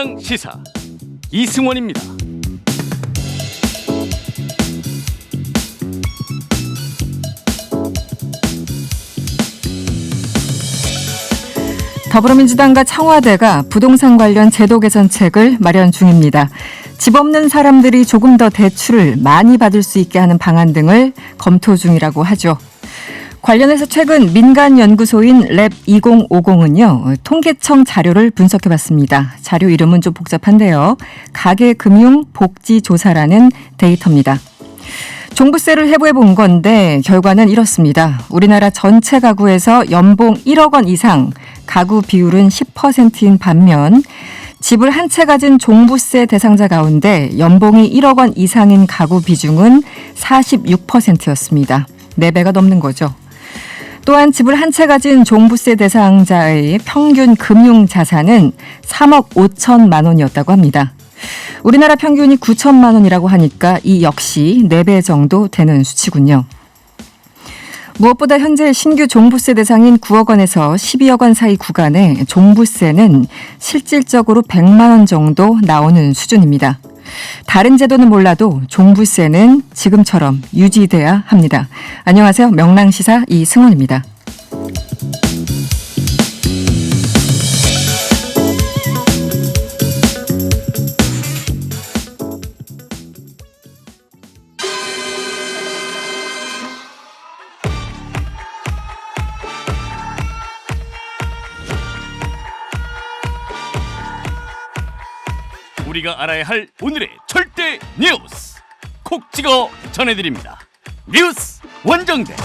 명랑시사 이승원입니다. 더불어민주당과 청와대가 부동산 관련 제도 개선책을 마련 중입니다. 집 없는 사람들이 조금 더 대출을 많이 받을 수 있게 하는 방안 등을 검토 중이라고 하죠. 관련해서 최근 민간연구소인 랩2050은요. 통계청 자료를 분석해봤습니다. 자료 이름은 좀 복잡한데요. 가계금융복지조사라는 데이터입니다. 종부세를 해부해 본 건데 결과는 이렇습니다. 우리나라 전체 가구에서 연봉 1억 원 이상 가구 비율은 10%인 반면 집을 한 채 가진 종부세 대상자 가운데 연봉이 1억 원 이상인 가구 비중은 46%였습니다. 4배가 넘는 거죠. 또한 집을 한 채 가진 종부세 대상자의 평균 금융 자산은 3억 5천만 원이었다고 합니다. 우리나라 평균이 9천만 원이라고 하니까 이 역시 4배 정도 되는 수치군요. 무엇보다 현재 신규 종부세 대상인 9억 원에서 12억 원 사이 구간에 종부세는 실질적으로 100만 원 정도 나오는 수준입니다. 다른 제도는 몰라도 종부세는 지금처럼 유지돼야 합니다. 안녕하세요. 명랑시사 이승원입니다. 우리가 알아야 할 오늘의 절대 뉴스 콕 찍어 전해드립니다. 뉴스 원정대.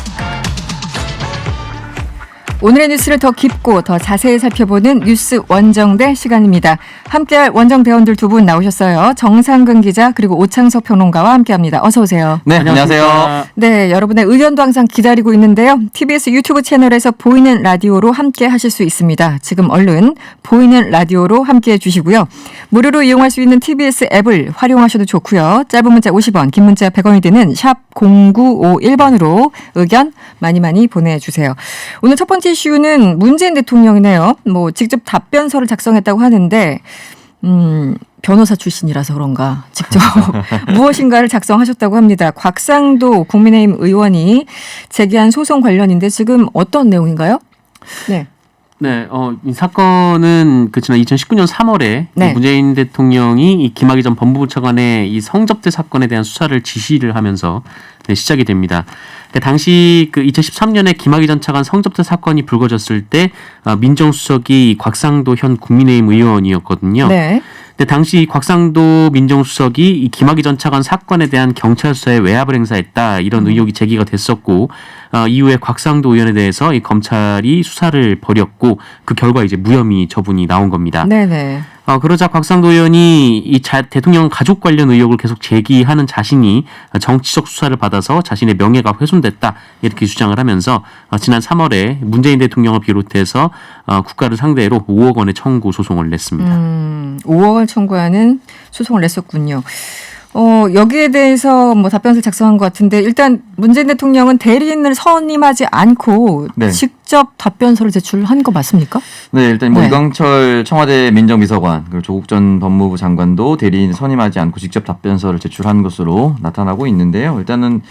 오늘의 뉴스를 더 깊고 더 자세히 살펴보는 뉴스 원정대 시간입니다. 함께할 원정대원들 두 분 나오셨어요. 정상근 기자 그리고 오창석 평론가와 함께합니다. 어서 오세요. 네, 안녕하세요. 네, 여러분의 의견도 항상 기다리고 있는데요. TBS 유튜브 채널에서 보이는 라디오로 함께 하실 수 있습니다. 지금 얼른 보이는 라디오로 함께해 주시고요. 무료로 이용할 수 있는 TBS 앱을 활용하셔도 좋고요. 짧은 문자 50원, 긴 문자 100원이 드는 샵 0951번으로 의견 많이 보내주세요. 오늘 첫 번째 이슈는 문재인 대통령이네요. 직접 답변서를 작성했다고 하는데 변호사 출신이라서 그런가 직접 무엇인가를 작성하셨다고 합니다. 곽상도 국민의힘 의원이 제기한 소송 관련인데 지금 어떤 내용인가요? 네. 네, 이 사건은 지난 2019년 3월에 네. 문재인 대통령이 이 김학의 전 법무부 차관의 이 성접대 사건에 대한 수사를 지시를 하면서 시작이 됩니다. 당시 2013년에 김학의 전 차관 성접대 사건이 불거졌을 때 민정수석이 곽상도 현 국민의힘 의원이었거든요. 네. 근데 당시 곽상도 민정수석이 이 김학의 전 차관 사건에 대한 경찰 수사에 외압을 행사했다 이런 의혹이 제기가 됐었고 이후에 곽상도 의원에 대해서 이 검찰이 수사를 벌였고 그 결과 이제 무혐의 처분이 나온 겁니다. 네네. 그러자 곽상도 의원이 이 대통령 가족 관련 의혹을 계속 제기하는 자신이 정치적 수사를 받아서 자신의 명예가 훼손됐다 이렇게 주장을 하면서 지난 3월에 문재인 대통령을 비롯해서 국가를 상대로 5억 원의 청구 소송을 냈습니다. 5억 원 청구하는 소송을 냈었군요. 여기에 대해서 답변서를 작성한 것 같은데 일단 문재인 대통령은 대리인을 선임하지 않고 네. 직접 답변서를 제출한 거 맞습니까? 네, 일단 네. 이광철 청와대 민정비서관 그리고 조국 전 법무부 장관도 대리인 선임하지 않고 직접 답변서를 제출한 것으로 나타나고 있는데요. 일단은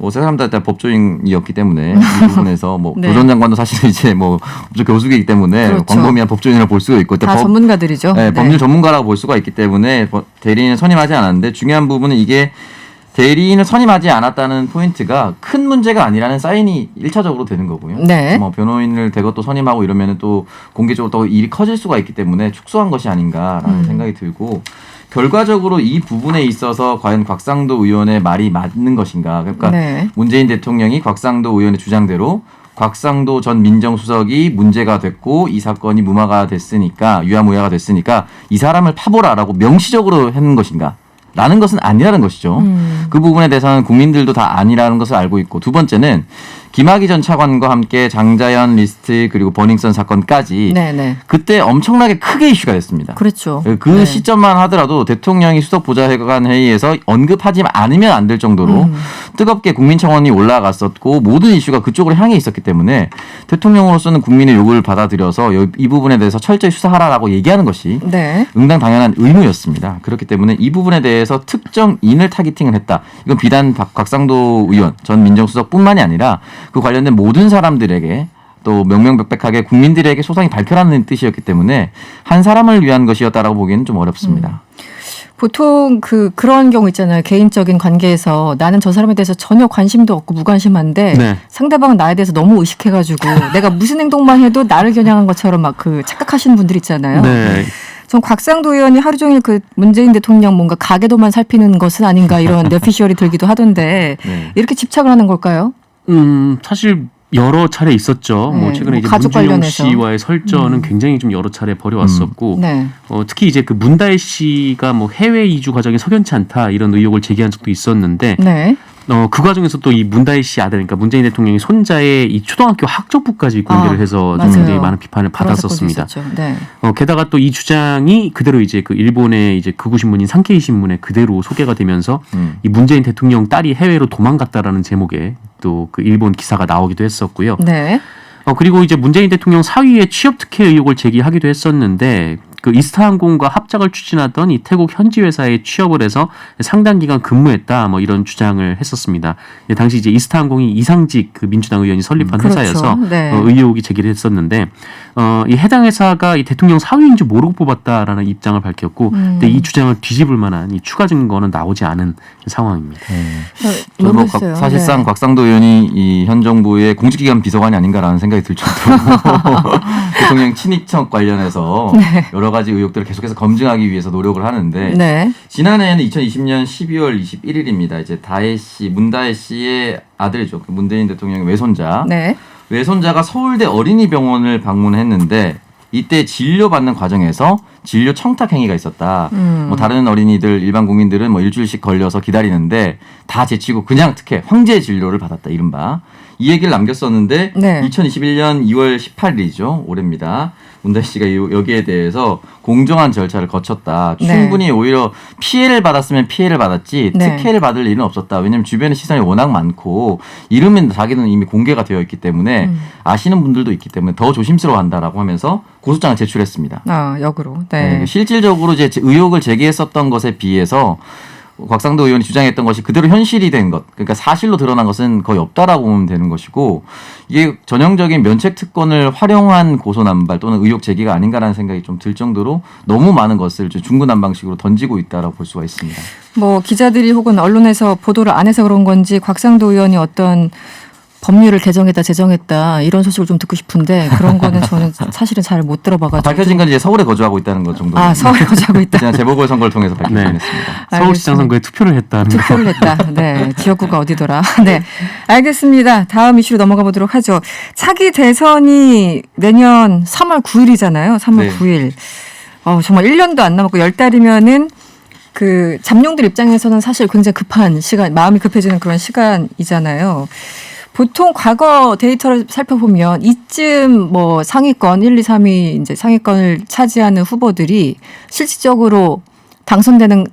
세 사람 다 법조인이었기 때문에 이 부분에서 네. 조 전 장관도 사실 이제 법조 교수이기 때문에 그렇죠. 광범위한 법조인이라고 볼 수가 있고 다 전문가들이죠. 네, 네. 법률 전문가라고 볼 수가 있기 때문에 대리인을 선임하지 않았는데 중요한 부분은 이게 대리인을 선임하지 않았다는 포인트가 큰 문제가 아니라는 사인이 1차적으로 되는 거고요. 네. 변호인을 대거 또 선임하고 이러면은 또 공개적으로 또 일이 커질 수가 있기 때문에 축소한 것이 아닌가라는 생각이 들고 결과적으로 이 부분에 있어서 과연 곽상도 의원의 말이 맞는 것인가. 그러니까 네. 문재인 대통령이 곽상도 의원의 주장대로 곽상도 전 민정수석이 문제가 됐고 이 사건이 무마가 됐으니까 유야무야가 됐으니까 이 사람을 파보라라고 명시적으로 하는 것인가. 라는 것은 아니라는 것이죠. 그 부분에 대해서는 국민들도 다 아니라는 것을 알고 있고 두 번째는 김학의 전 차관과 함께 장자연 리스트 그리고 버닝썬 사건까지 네네. 그때 엄청나게 크게 이슈가 됐습니다. 그렇죠. 그 네. 시점만 하더라도 대통령이 수석 보좌관 회의에서 언급하지 않으면 안 될 정도로 뜨겁게 국민청원이 올라갔었고 모든 이슈가 그쪽으로 향해 있었기 때문에 대통령으로서는 국민의 요구를 받아들여서 이 부분에 대해서 철저히 수사하라라고 얘기하는 것이 네. 응당당연한 의무였습니다. 그렇기 때문에 이 부분에 대해서 특정인을 타깃팅을 했다. 이건 비단 곽상도 의원 전 민정수석뿐만이 아니라 그 관련된 모든 사람들에게 또 명명백백하게 국민들에게 소상히 밝혀라는 뜻이었기 때문에 한 사람을 위한 것이었다라고 보기에는 좀 어렵습니다. 보통 그런 경우 있잖아요. 개인적인 관계에서 나는 저 사람에 대해서 전혀 관심도 없고 무관심한데 네. 상대방은 나에 대해서 너무 의식해가지고 내가 무슨 행동만 해도 나를 겨냥한 것처럼 막 착각하시는 분들 있잖아요. 네. 전 곽상도 의원이 하루 종일 문재인 대통령 뭔가 가계도만 살피는 것은 아닌가 이런 뇌피셜이 들기도 하던데 네. 이렇게 집착을 하는 걸까요? 사실 여러 차례 있었죠. 네, 뭐 최근에 뭐 이제 가족 문준용 관련해서. 씨와의 설전은 굉장히 좀 여러 차례 벌여왔었고, 네. 특히 이제 그 문다혜 씨가 뭐 해외 이주 과정이 석연치 않다 이런 의혹을 제기한 적도 있었는데, 네. 그 과정에서 또 이 문다혜 씨 아들, 그러니까 문재인 대통령이 손자의 이 초등학교 학적부까지 공개를 해서 좀 맞아요. 굉장히 많은 비판을 그런 사건도 받았었습니다. 있었죠. 네. 게다가 또 이 주장이 그대로 이제 그 일본의 이제 극우 신문인 산케이 신문에 그대로 소개가 되면서 이 문재인 대통령 딸이 해외로 도망갔다라는 제목의 또 그 일본 기사가 나오기도 했었고요. 네. 그리고 이제 문재인 대통령 사위의 취업 특혜 의혹을 제기하기도 했었는데 그 이스타항공과 합작을 추진하던 이 태국 현지 회사에 취업을 해서 상당 기간 근무했다 뭐 이런 주장을 했었습니다. 당시 이제 이스타항공이 이상직 그 민주당 의원이 설립한 그렇죠. 회사여서 네. 의혹이 제기를 했었는데 이 해당 회사가 이 대통령 사위인 줄 모르고 뽑았다라는 입장을 밝혔고 근데 이 주장을 뒤집을 만한 이 추가 증거는 나오지 않은 상황입니다. 저도 모르겠어요. 사실상 네. 곽상도 의원이 이 현 정부의 공직기관 비서관이 아닌가라는 생각이 들 정도로 대통령 친인척 관련해서 네. 여러 가지 의혹들을 계속해서 검증하기 위해서 노력을 하는데 네. 지난해에는 2020년 12월 21일입니다. 이제 문다혜 씨의 아들이죠. 문재인 대통령의 외손자. 네. 외손자가 서울대 어린이병원을 방문했는데 이때 진료받는 과정에서 진료 청탁 행위가 있었다. 뭐 다른 어린이들 일반 국민들은 뭐 일주일씩 걸려서 기다리는데 다 제치고 그냥 특혜 황제 진료를 받았다. 이른바 이 얘기를 남겼었는데 네. 2021년 2월 18일이죠. 올해입니다. 문다혜 씨가 여기에 대해서 공정한 절차를 거쳤다. 네. 충분히 오히려 피해를 받았으면 피해를 받았지 네. 특혜를 받을 일은 없었다. 왜냐하면 주변에 시선이 워낙 많고 이름은 자기는 이미 공개가 되어 있기 때문에 아시는 분들도 있기 때문에 더 조심스러워한다라고 하면서 고소장을 제출했습니다. 역으로. 네. 네, 실질적으로 이제 의혹을 제기했었던 것에 비해서 곽상도 의원이 주장했던 것이 그대로 현실이 된 것, 그러니까 사실로 드러난 것은 거의 없다라고 보면 되는 것이고 이게 전형적인 면책 특권을 활용한 고소남발 또는 의혹 제기가 아닌가라는 생각이 좀 들 정도로 너무 많은 것을 중구난방식으로 던지고 있다라고 볼 수가 있습니다. 뭐 기자들이 혹은 언론에서 보도를 안 해서 그런 건지 곽상도 의원이 어떤 법률을 개정했다 제정했다 이런 소식을 좀 듣고 싶은데 그런 거는 저는 사실은 잘 못 들어봐가지고. 밝혀진 건 이제 서울에 거주하고 있다는 것 정도. 서울에 거주하고 있다. 지난 재보궐선거를 통해서 밝혀진 네. 했습니다. 서울시장 선거에 투표를 했다는 거. 투표를 했다. 네. 지역구가 어디더라. 네. 알겠습니다. 다음 이슈로 넘어가 보도록 하죠. 차기 대선이 내년 3월 9일이잖아요. 3월 네. 9일. 정말 1년도 안 남았고 10달이면은 그 잠룡들 입장에서는 사실 굉장히 급한 시간, 마음이 급해지는 그런 시간이잖아요. 보통 과거 데이터를 살펴보면 이쯤 뭐 상위권 1, 2, 3위 이제 상위권을 차지하는 후보들이 실질적으로 당선되는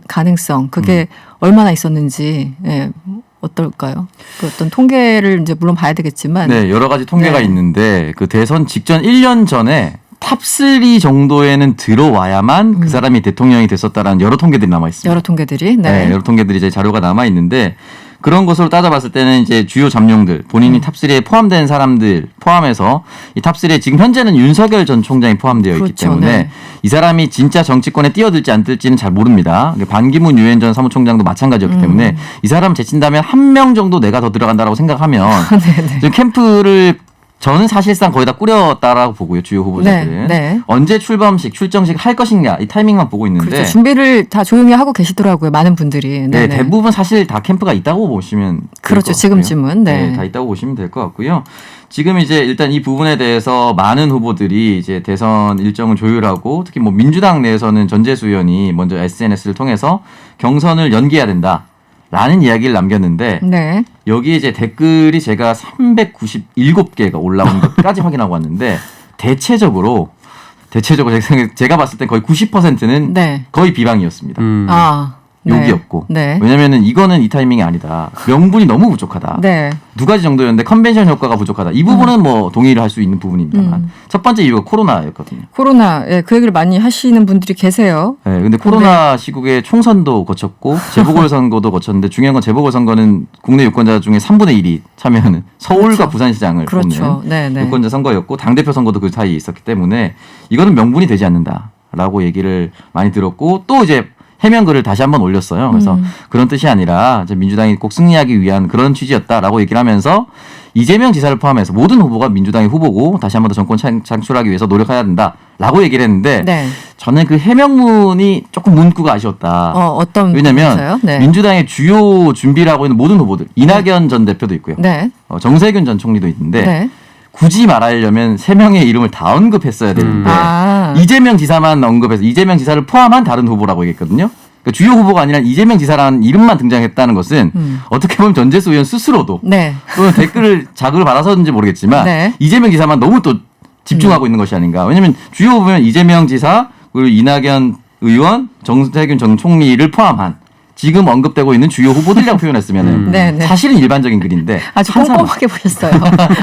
가능성 그게 얼마나 있었는지 어떨까요? 그 어떤 통계를 이제 물론 봐야 되겠지만 네, 여러 가지 통계가 네. 있는데 그 대선 직전 1년 전에 탑3 정도에는 들어와야만 그 사람이 대통령이 됐었다라는 여러 통계들이 남아 있습니다. 여러 통계들이 네, 여러 통계들이 이제 자료가 남아 있는데 그런 것으로 따져봤을 때는 이제 주요 잠룡들 본인이 탑3에 포함된 사람들 포함해서 이 탑3에 지금 현재는 윤석열 전 총장이 포함되어 있기 그렇죠, 때문에 네. 이 사람이 진짜 정치권에 뛰어들지 안 들지는 잘 모릅니다. 반기문 유엔 전 사무총장도 마찬가지였기 때문에 이 사람 제친다면 한 명 정도 내가 더 들어간다라고 생각하면 지금 캠프를 저는 사실상 거의 다 꾸렸다라고 보고요. 주요 후보자들은. 네. 언제 출정식 할 것인가 이 타이밍만 보고 있는데 그렇죠. 준비를 다 조용히 하고 계시더라고요. 많은 분들이. 네, 대부분 사실 다 캠프가 있다고 보시면 될 그렇죠. 것 같고요. 지금쯤은. 네. 다 있다고 보시면 될 것 같고요. 지금 이제 일단 이 부분에 대해서 많은 후보들이 이제 대선 일정을 조율하고 특히 뭐 민주당 내에서는 전재수 의원이 먼저 SNS를 통해서 경선을 연기해야 된다. 라는 이야기를 남겼는데 네. 여기에 이제 댓글이 제가 397개가 올라온 것까지 확인하고 왔는데 대체적으로 제가 봤을 때 거의 90%는 네. 거의 비방이었습니다. 아. 욕이었고. 네. 왜냐면은 이거는 이 타이밍이 아니다. 명분이 너무 부족하다. 네. 두 가지 정도였는데 컨벤션 효과가 부족하다. 이 부분은 뭐 동의를 할 수 있는 부분입니다만 첫 번째 이유가 코로나였거든요. 코로나, 예, 그 얘기를 많이 하시는 분들이 계세요. 네, 근데 코로나 시국에 총선도 거쳤고 재보궐선거도 거쳤는데 중요한 건 재보궐선거는 국내 유권자 중에 3분의 1이 참여하는 서울과 그렇죠. 부산시장을 그렇죠. 뽑는 네, 네. 유권자 선거였고 당대표 선거도 그 사이에 있었기 때문에 이거는 명분이 되지 않는다라고 얘기를 많이 들었고 또 이제 해명글을 다시 한번 올렸어요. 그래서 그런 뜻이 아니라 이제 민주당이 꼭 승리하기 위한 그런 취지였다라고 얘기를 하면서 이재명 지사를 포함해서 모든 후보가 민주당의 후보고 다시 한 번 더 정권 창출하기 위해서 노력해야 된다라고 얘기를 했는데 네. 저는 그 해명문이 조금 문구가 아쉬웠다. 어떤 왜냐하면 부분에서요? 네. 민주당의 주요 준비를 하고 있는 모든 후보들 이낙연 전 대표도 있고요. 네. 정세균 전 총리도 있는데 네. 굳이 말하려면 세 명의 이름을 다 언급했어야 되는데 아. 이재명 지사만 언급해서 이재명 지사를 포함한 다른 후보라고 얘기했거든요. 그러니까 주요 후보가 아니라 이재명 지사라는 이름만 등장했다는 것은 어떻게 보면 전재수 의원 스스로도 네. 또는 댓글을 자극을 받아서인지 모르겠지만 네. 이재명 지사만 너무 또 집중하고 있는 것이 아닌가. 왜냐하면 주요 후보면 이재명 지사 그리고 이낙연 의원, 정세균 전 총리를 포함한 지금 언급되고 있는 주요 후보들이라고 표현했으면 네, 네. 사실은 일반적인 글인데 아주 한 사람, 꼼꼼하게 보셨어요.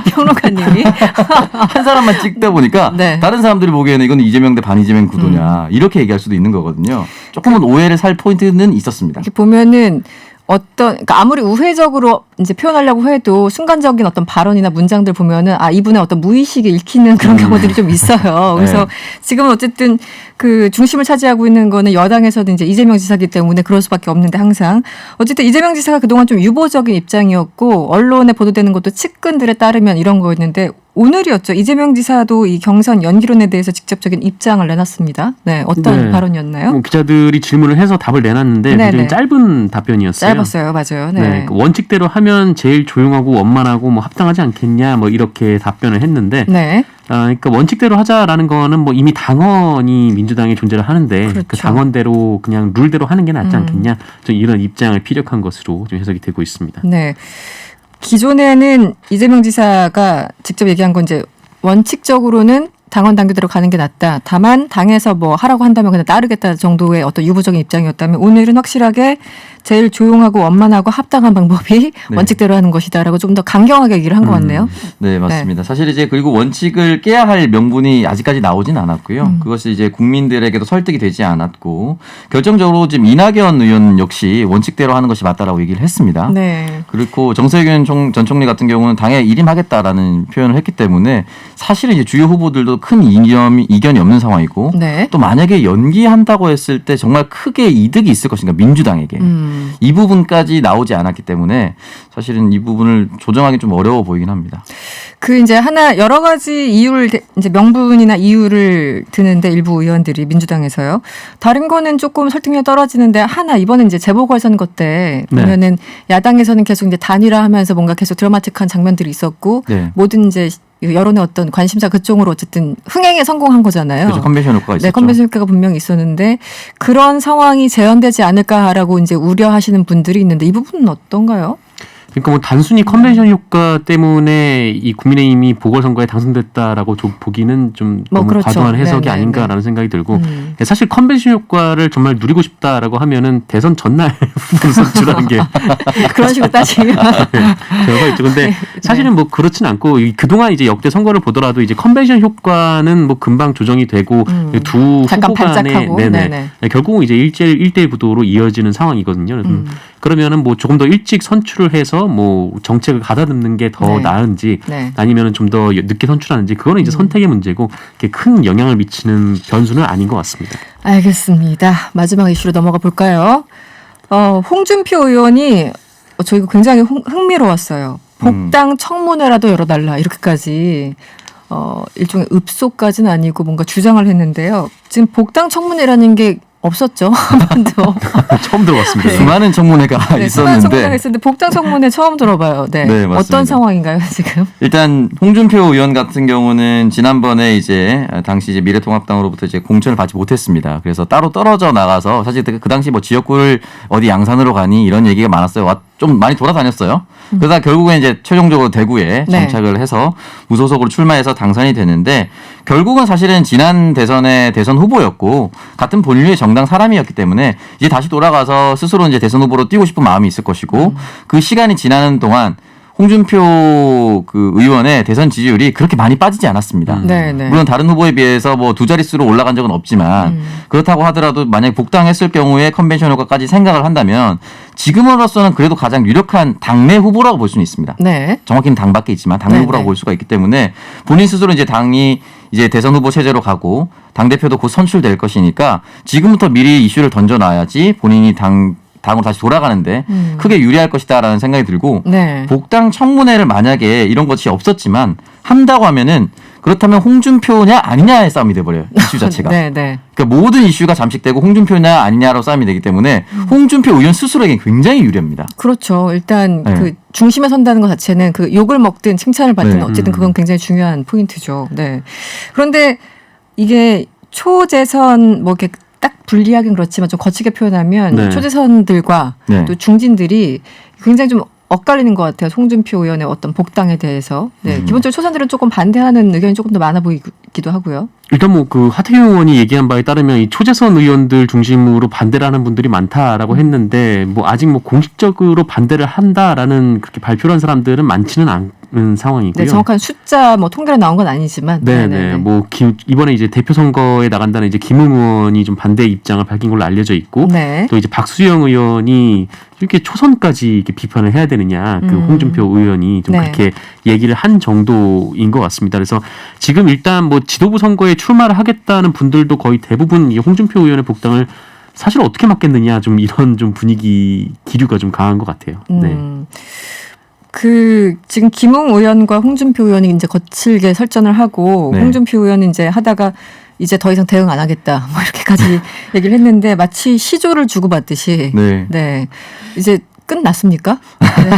평론가님이. 한 사람만 찍다 보니까 네. 다른 사람들이 보기에는 이건 이재명 대 반이재명 구도냐 이렇게 얘기할 수도 있는 거거든요. 조금은 오해를 살 포인트는 있었습니다. 이렇게 보면은 그러니까 아무리 우회적으로 이제 표현하려고 해도 순간적인 어떤 발언이나 문장들 보면은 이분의 어떤 무의식이 읽히는 그런 경우들이 좀 있어요. 그래서 네. 지금은 어쨌든 그 중심을 차지하고 있는 거는 여당에서도 이제 이재명 지사기 때문에 그럴 수밖에 없는데 항상 어쨌든 이재명 지사가 그동안 좀 유보적인 입장이었고 언론에 보도되는 것도 측근들에 따르면 이런 거였는데 오늘이었죠. 이재명 지사도 이 경선 연기론에 대해서 직접적인 입장을 내놨습니다. 네, 어떤 네. 발언이었나요? 기자들이 질문을 해서 답을 내놨는데 네네. 굉장히 짧은 답변이었어요. 짧았어요, 맞아요. 네. 네, 그 원칙대로 하면 제일 조용하고 원만하고 뭐 합당하지 않겠냐 뭐 이렇게 답변을 했는데 네. 그러니까 원칙대로 하자라는 거는 뭐 이미 당원이 민주당에 존재를 하는데 그렇죠. 그 당원대로 그냥 룰대로 하는 게 낫지 않겠냐 좀 이런 입장을 피력한 것으로 좀 해석이 되고 있습니다. 네. 기존에는 이재명 지사가 직접 얘기한 건 이제 원칙적으로는 당원 당규대로 가는 게 낫다. 다만 당에서 뭐 하라고 한다면 그냥 따르겠다 정도의 어떤 유보적인 입장이었다면 오늘은 확실하게 제일 조용하고 원만하고 합당한 방법이 네. 원칙대로 하는 것이다라고 좀 더 강경하게 얘기를 한 것 같네요. 네, 맞습니다. 사실 이제 그리고 원칙을 깨야 할 명분이 아직까지 나오진 않았고요. 그것이 이제 국민들에게도 설득이 되지 않았고 결정적으로 지금 이낙연 의원 역시 원칙대로 하는 것이 맞다라고 얘기를 했습니다. 네. 그리고 정세균 전 총리 같은 경우는 당에 일임하겠다라는 표현을 했기 때문에 사실은 이제 주요 후보들도 큰 이견이 없는 상황이고 네. 또 만약에 연기한다고 했을 때 정말 크게 이득이 있을 것인가 민주당에게 이 부분까지 나오지 않았기 때문에 사실은 이 부분을 조정하기 좀 어려워 보이긴 합니다. 그 이제 하나 여러 가지 이유를 이제 명분이나 이유를 드는데 일부 의원들이 민주당에서요. 다른 거는 조금 설득력이 떨어지는데 하나 이번에 이제 재보궐선거 때 네. 보면은 야당에서는 계속 이제 단일화하면서 뭔가 계속 드라마틱한 장면들이 있었고 네. 모든 이제 여론의 어떤 관심사 그쪽으로 어쨌든 흥행에 성공한 거잖아요. 그렇죠. 컨벤션 효과가 있었죠. 네, 컨벤션 효과가 분명히 있었는데 그런 상황이 재현되지 않을까라고 이제 우려하시는 분들이 있는데 이 부분은 어떤가요? 그러니까 뭐 단순히 컨벤션 효과 때문에 이 국민의힘이 보궐선거에 당선됐다라고 보기는 좀 뭐 너무 그렇죠. 과도한 해석이 네네네. 아닌가라는 생각이 들고 사실 컨벤션 효과를 정말 누리고 싶다라고 하면은 대선 전날 후보를 선출하는 게 그런 식으로 따지면 결과 있죠. 근데 사실은 뭐 그렇진 않고 그동안 이제 역대 선거를 보더라도 이제 컨벤션 효과는 뭐 금방 조정이 되고 두 잠깐 후보 간에 반짝하고. 네네. 결국은 이제 1대1 구도로 이어지는 상황이거든요. 그러면은 뭐 조금 더 일찍 선출을 해서 뭐 정책을 가다듬는 게 더 네. 나은지 네. 아니면은 좀 더 늦게 선출하는지 그거는 이제 선택의 문제고 그게 큰 영향을 미치는 변수는 아닌 것 같습니다. 알겠습니다. 마지막 이슈로 넘어가 볼까요? 홍준표 의원이 저희가 굉장히 흥미로웠어요. 복당 청문회라도 열어달라 이렇게까지 일종의 읍소까지는 아니고 뭔가 주장을 했는데요. 지금 복당 청문회라는 게 없었죠. 한 번도. 처음 들어봤습니다. 수많은 청문회가 네, 수많은 있었는데 청문회가 있었는데 복당 청문회 처음 들어봐요. 네. 네, 맞습니다. 어떤 상황인가요 지금? 일단 홍준표 의원 같은 경우는 지난번에 이제 당시 이제 미래통합당으로부터 이제 공천을 받지 못했습니다. 그래서 따로 떨어져 나가서 사실 그 당시 뭐 지역구를 어디 양산으로 가니 이런 얘기가 많았어요. 좀 많이 돌아다녔어요. 그러다 결국엔 이제 최종적으로 대구에 네. 정착을 해서 무소속으로 출마해서 당선이 되는데 결국은 사실은 지난 대선의 대선 후보였고 같은 본류의 정당 사람이었기 때문에 이제 다시 돌아가서 스스로 이제 대선 후보로 뛰고 싶은 마음이 있을 것이고 그 시간이 지나는 동안 홍준표 그 의원의 대선 지지율이 그렇게 많이 빠지지 않았습니다. 네, 네. 물론 다른 후보에 비해서 뭐 두 자릿수로 올라간 적은 없지만 그렇다고 하더라도 만약에 복당했을 경우에 컨벤션 효과까지 생각을 한다면 지금으로서는 그래도 가장 유력한 당내 후보라고 볼 수는 있습니다. 네. 정확히는 당 밖에 있지만 당내 네, 후보라고 네. 볼 수가 있기 때문에 본인 스스로 이제 당이 이제 대선 후보 체제로 가고 당 대표도 곧 선출될 것이니까 지금부터 미리 이슈를 던져놔야지 본인이 당으로 다시 돌아가는데 크게 유리할 것이다라는 생각이 들고 네. 복당 청문회를 만약에 이런 것이 없었지만 한다고 하면은 그렇다면 홍준표냐 아니냐의 싸움이 돼버려요. 이슈 자체가. 네, 네. 그러니까 모든 이슈가 잠식되고 홍준표냐 아니냐로 싸움이 되기 때문에 홍준표 의원 스스로에게 굉장히 유리합니다. 그렇죠. 일단 네. 그 중심에 선다는 것 자체는 그 욕을 먹든 칭찬을 받든 네. 어쨌든 그건 굉장히 중요한 포인트죠. 네. 그런데 이게 초재선 뭐 이렇게 딱 분리하긴 그렇지만 좀 거치게 표현하면 네. 초재선들과 네. 또 중진들이 굉장히 좀 엇갈리는 것 같아요. 홍준표 의원의 어떤 복당에 대해서. 네. 기본적으로 초선들은 조금 반대하는 의견이 조금 더 많아 보이기도 하고요. 일단 뭐 그 하태경 의원이 얘기한 바에 따르면 이 초재선 의원들 중심으로 반대를 하는 분들이 많다라고 했는데 뭐 아직 뭐 공식적으로 반대를 한다라는 그렇게 발표를 한 사람들은 많지는 않은 상황이고요. 네, 정확한 숫자 뭐 통계가 나온 건 아니지만. 네네. 뭐 이번에 이제 대표 선거에 나간다는 이제 김웅 의원이 좀 반대 입장을 밝힌 걸로 알려져 있고 네. 또 이제 박수영 의원이 이렇게 초선까지 이렇게 비판을 해야 되느냐 그 홍준표 의원이 좀 네. 그렇게 얘기를 한 정도인 것 같습니다. 그래서 지금 일단 뭐 지도부 선거에 출마를 하겠다는 분들도 거의 대부분 이 홍준표 의원의 복당을 사실 어떻게 막겠느냐 좀 이런 좀 분위기 기류가 좀 강한 것 같아요. 네. 그 지금 김웅 의원과 홍준표 의원이 이제 거칠게 설전을 하고 네. 홍준표 의원은 이제 하다가 이제 더 이상 대응 안 하겠다 뭐 이렇게까지 얘기를 했는데 마치 시조를 주고받듯이 네. 이제 끝났습니까? 네.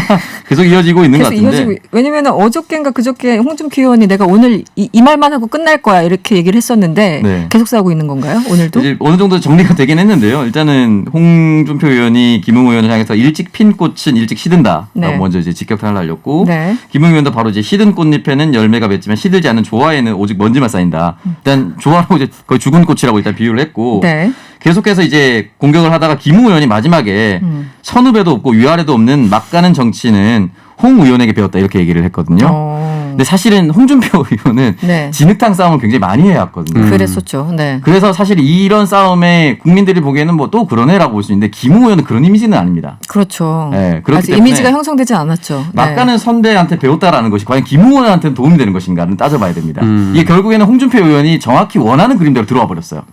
계속 이어지고 있는 것 계속 같은데. 이어지고 왜냐면 어저께인가 그저께 홍준표 의원이 내가 오늘 이 말만 하고 끝날 거야 이렇게 얘기를 했었는데 네. 계속 싸우고 있는 건가요? 오늘도? 이제 어느 정도 정리가 되긴 했는데요. 일단은 홍준표 의원이 김웅 의원을 향해서 일찍 핀 꽃은 일찍 시든다라고 네. 먼저 이제 직격탄을 날렸고 네. 김웅 의원도 바로 이제 시든 꽃잎에는 열매가 맺지만 시들지 않은 조화에는 오직 먼지만 쌓인다. 일단 조화라고 이제 거의 죽은 꽃이라고 일단 비유를 했고 네. 계속해서 이제 공격을 하다가 김웅 의원이 마지막에 선후배도 없고 위아래도 없는 막 가는 정치는 홍 의원에게 배웠다 이렇게 얘기를 했거든요. 근데 사실은 홍준표 의원은 네. 진흙탕 싸움을 굉장히 많이 해왔거든요. 그랬었죠. 네. 그래서 사실 이런 싸움에 국민들이 보기에는 뭐 또 그러네라고 볼 수 있는데 김웅 의원은 그런 이미지는 아닙니다. 그렇죠. 네, 그렇기 아직 때문에 이미지가 형성되지 않았죠. 네. 막가는 선배한테 배웠다라는 것이 과연 김웅 의원한테는 도움이 되는 것인가는 따져봐야 됩니다. 이게 결국에는 홍준표 의원이 정확히 원하는 그림대로 들어와 버렸어요.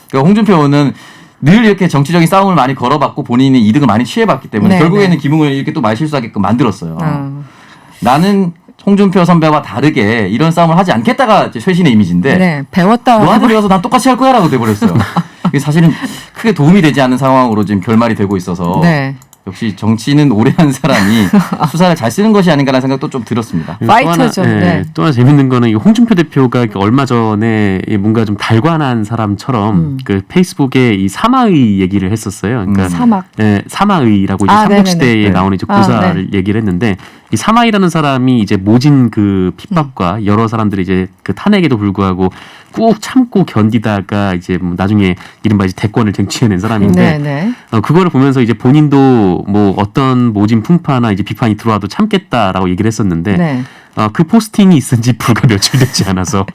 그러니까 홍준표 의원은 늘 이렇게 정치적인 싸움을 많이 걸어봤고 본인이 이득을 많이 취해봤기 때문에 네, 결국에는 네. 김웅 의원이 이렇게 또 말실수하게끔 만들었어요. 어. 나는 홍준표 선배와 다르게 이런 싸움을 하지 않겠다가 이제 최신의 이미지인데 네. 배웠다. 너한테 배워서 난 똑같이 할 거야라고 돼버렸어요. 이게 사실은 크게 도움이 되지 않는 상황으로 지금 결말이 되고 있어서 네. 역시 정치는 오래 한 사람이 수사를 잘 쓰는 것이 아닌가라는 생각도 좀 들었습니다. 파이터죠. 네. 또 하나 재밌는 거는 이 홍준표 대표가 얼마 전에 뭔가 좀 달관한 사람처럼 그 페이스북에 이 사마의 얘기를 했었어요. 그러니까 사막. 네, 사마의라고 이제 아, 삼국시대에 네네네. 나오는 이제 아, 고사를 얘기를 했는데 이 사마이라는 사람이 이제 모진 그 핍박과 여러 사람들이 이제 그 탄핵에도 불구하고 꾹 참고 견디다가 이제 뭐 나중에 이른바 이제 대권을 쟁취해낸 사람인데 네, 네. 그거를 보면서 이제 본인도 뭐 어떤 모진 풍파나 이제 비판이 들어와도 참겠다라고 얘기를 했었는데 네. 그 포스팅이 있은 지 불과 며칠 되지 않아서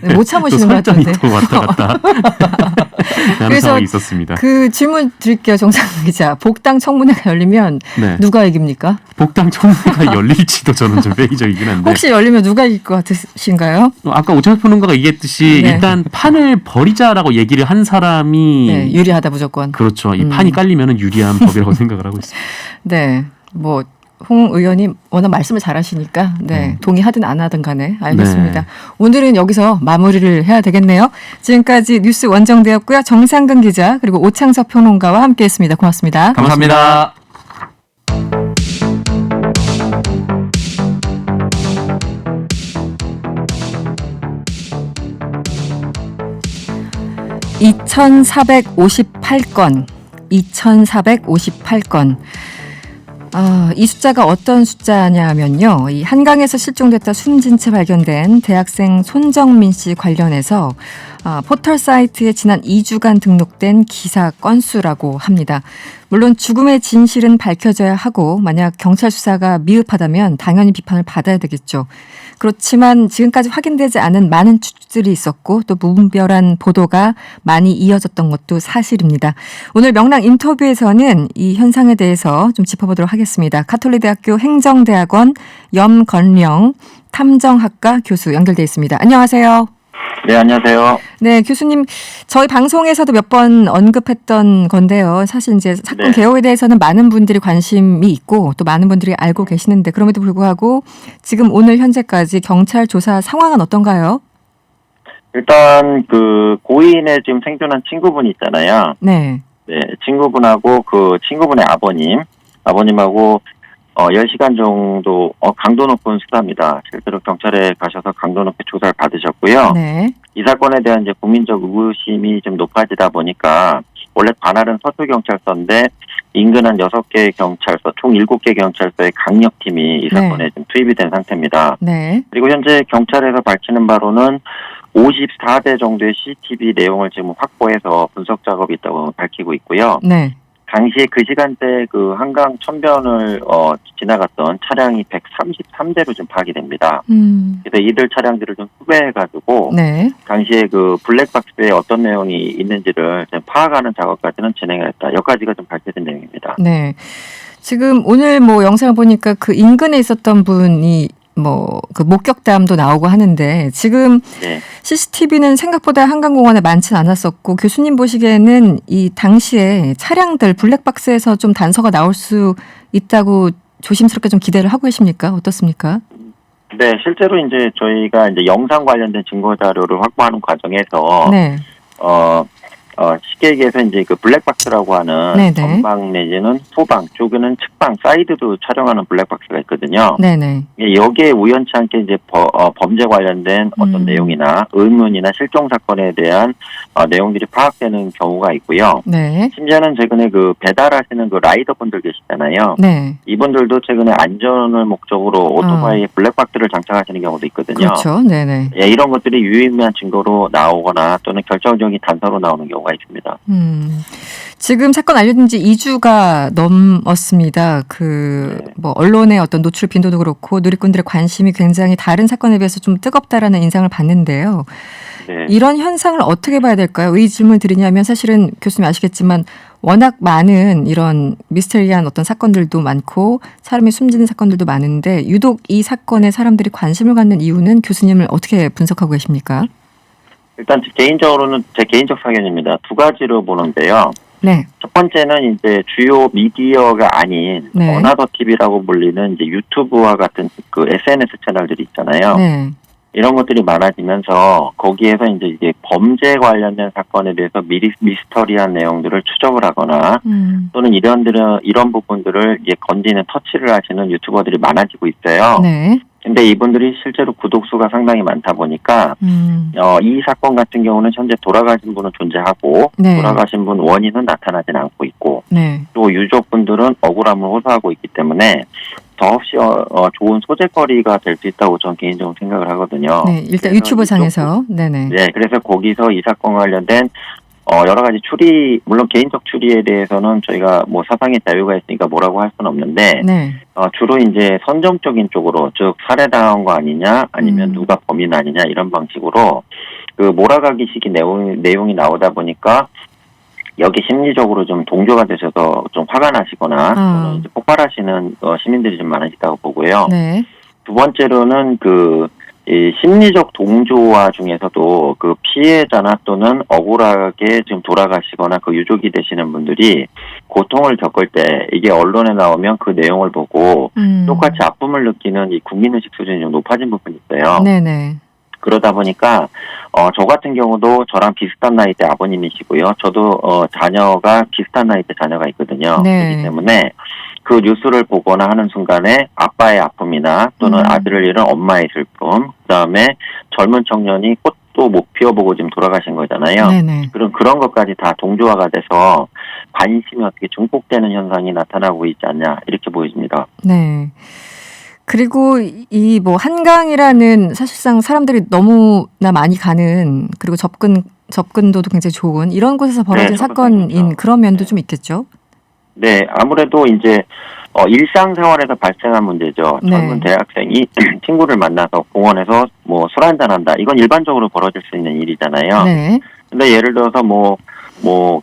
네, 못 참으시는 것 또 설전이 같은데. 또 왔다 갔다 하는 그래서 상황이 있었습니다. 그 질문 드릴게요, 정상 기자. 복당 청문회가 열리면 네. 누가 이깁니까? 복당 청문회가 열릴지도 저는 좀 회의적이긴 한데 혹시 열리면 누가 이길 것 같으신가요? 아까 오찬 평론가가 얘기했듯이 네. 일단 판을 버리자라고 얘기를 한 사람이 네, 유리하다 무조건. 그렇죠. 이 판이 깔리면은 유리한 법이라고 생각을 하고 있습니다. 네, 뭐 홍 의원이 워낙 말씀을 잘하시니까 동의하든 안 하든 간에 알겠습니다. 네. 오늘은 여기서 마무리를 해야 되겠네요. 지금까지 뉴스 원정대였고요. 정상근 기자 그리고 오창석 평론가와 함께했습니다. 고맙습니다. 감사합니다. (2458건) 이 숫자가 어떤 숫자냐면요. 이 한강에서 실종됐다 숨진 채 발견된 대학생 손정민 씨 관련해서 포털 사이트에 지난 2주간 등록된 기사 건수라고 합니다. 물론 죽음의 진실은 밝혀져야 하고 만약 경찰 수사가 미흡하다면 당연히 비판을 받아야 되겠죠. 그렇지만 지금까지 확인되지 않은 많은 추측들이 있었고 또 무분별한 보도가 많이 이어졌던 것도 사실입니다. 오늘 명랑 인터뷰에서는 이 현상에 대해서 좀 짚어보도록 하겠습니다. 가톨릭대학교 행정대학원 염건령 탐정학과 교수 연결돼 있습니다. 안녕하세요. 네, 안녕하세요. 네, 교수님, 저희 방송에서도 몇 번 언급했던 건데요. 사실 이제 사건 개요에 대해서는 많은 분들이 관심이 있고 또 많은 분들이 알고 계시는데 그럼에도 불구하고 지금 오늘 현재까지 경찰 조사 상황은 어떤가요? 일단 그 고인의 지금 생존한 친구분 있잖아요. 네. 네, 친구분하고 그 친구분의 아버님하고 10시간 정도 강도 높은 수사입니다. 실제로 경찰에 가셔서 강도 높게 조사를 받으셨고요. 네. 이 사건에 대한 이제 국민적 의구심이 좀 높아지다 보니까 원래 관할은 서초경찰서인데 인근 한 6개 경찰서, 총 7개 경찰서의 강력팀이 이 사건에 좀 투입이 된 상태입니다. 네. 그리고 현재 경찰에서 밝히는 바로는 54대 정도의 CCTV 내용을 지금 확보해서 분석 작업이 있다고 밝히고 있고요. 네. 당시에 그 시간대 그 한강 천변을 지나갔던 차량이 133대로 좀 파악이 됩니다. 그래서 이들 차량들을 좀 수배해가지고 네. 당시에 그 블랙박스에 어떤 내용이 있는지를 좀 파악하는 작업까지는 진행했다. 여기까지가 좀 밝혀진 내용입니다. 네. 지금 오늘 영상을 보니까 그 인근에 있었던 분이 그 목격담도 나오고 하는데 지금 네. CCTV는 생각보다 한강공원에 많진 않았었고 교수님 보시기에는 이 당시에 차량들 블랙박스에서 좀 단서가 나올 수 있다고 조심스럽게 좀 기대를 하고 계십니까? 어떻습니까? 네, 실제로 이제 저희가 이제 영상 관련된 증거 자료를 확보하는 과정에서 네. 쉽게 얘기해서 이제 그 블랙박스라고 하는 네네. 전방 내지는 후방, 쪽에는 측방, 사이드도 촬영하는 블랙박스가 있거든요. 네네. 여기에 우연치 않게 이제 범죄 관련된 어떤 내용이나 의문이나 실종 사건에 대한 내용들이 파악되는 경우가 있고요. 네. 심지어는 최근에 그 배달하시는 그 라이더분들 계시잖아요. 네. 이분들도 최근에 안전을 목적으로 오토바이에 블랙박스를 장착하시는 경우도 있거든요. 그렇죠. 네네. 예, 이런 것들이 유의미한 증거로 나오거나 또는 결정적인 단서로 나오는 경우가 있습니다. 지금 사건 알려진 지 2주가 넘었습니다. 언론의 어떤 노출 빈도도 그렇고 누리꾼들의 관심이 굉장히 다른 사건에 비해서 좀 뜨겁다라는 인상을 받는데요. 네. 이런 현상을 어떻게 봐야 될까요? 왜 이 질문을 드리냐면 사실은 교수님 아시겠지만 워낙 많은 이런 미스테리한 어떤 사건들도 많고 사람이 숨지는 사건들도 많은데 유독 이 사건에 사람들이 관심을 갖는 이유는 교수님을 어떻게 분석하고 계십니까? 일단 개인적으로는 제 개인적 사견입니다. 두 가지로 보는데요. 네. 첫 번째는 이제 주요 미디어가 아닌 네. 어나더 TV라고 불리는 이제 유튜브와 같은 그 SNS 채널들이 있잖아요. 네. 이런 것들이 많아지면서 거기에서 이제 범죄 관련된 사건에 대해서 미스터리한 내용들을 추적을 하거나 또는 이런 부분들을 이제 건지는 터치를 하시는 유튜버들이 많아지고 있어요. 네. 근데 이분들이 실제로 구독수가 상당히 많다 보니까 이 사건 같은 경우는 현재 돌아가신 분은 존재하고 네. 돌아가신 분 원인은 나타나진 않고 있고 네. 또 유족분들은 억울함을 호소하고 있기 때문에 더없이 좋은 소재거리가 될 수 있다고 저는 개인적으로 생각을 하거든요. 네. 일단 유튜브 상에서 네네. 네, 그래서 거기서 이 사건 관련된 여러 가지 물론 개인적 추리에 대해서는 저희가 사상의 자유가 있으니까 뭐라고 할 수는 없는데, 네. 주로 이제 선정적인 쪽으로, 즉, 살해당한 거 아니냐, 아니면 누가 범인 아니냐, 이런 방식으로, 몰아가기식의 내용이 나오다 보니까, 여기 심리적으로 좀 동조가 되셔서 좀 화가 나시거나, 또는 이제 폭발하시는 시민들이 좀 많으시다고 보고요. 네. 두 번째로는 이 심리적 동조화 중에서도 그 피해자나 또는 억울하게 지금 돌아가시거나 그 유족이 되시는 분들이 고통을 겪을 때 이게 언론에 나오면 그 내용을 보고 똑같이 아픔을 느끼는 이 국민의식 수준이 좀 높아진 부분이 있어요. 네네. 그러다 보니까 저 같은 경우도 저랑 비슷한 나이대 아버님이시고요. 저도 자녀가 비슷한 나이대 자녀가 있거든요. 네. 그렇기 때문에 그 뉴스를 보거나 하는 순간에 아빠의 아픔이나 또는 아들을 잃은 엄마의 슬픔, 그다음에 젊은 청년이 꽃도 못 피워보고 지금 돌아가신 거잖아요. 네네. 그런 것까지 다 동조화가 돼서 관심이 어떻게 증폭되는 현상이 나타나고 있지 않냐 이렇게 보여집니다. 네. 그리고 이 뭐 한강이라는 사실상 사람들이 너무나 많이 가는 그리고 접근도도 굉장히 좋은 이런 곳에서 벌어진 네, 사건인 접근성이죠. 그런 면도 좀 있겠죠. 네, 아무래도 이제 일상생활에서 발생한 문제죠. 네. 젊은 대학생이 친구를 만나서 공원에서 뭐 술 한잔한다. 이건 일반적으로 벌어질 수 있는 일이잖아요. 네. 근데 예를 들어서 뭐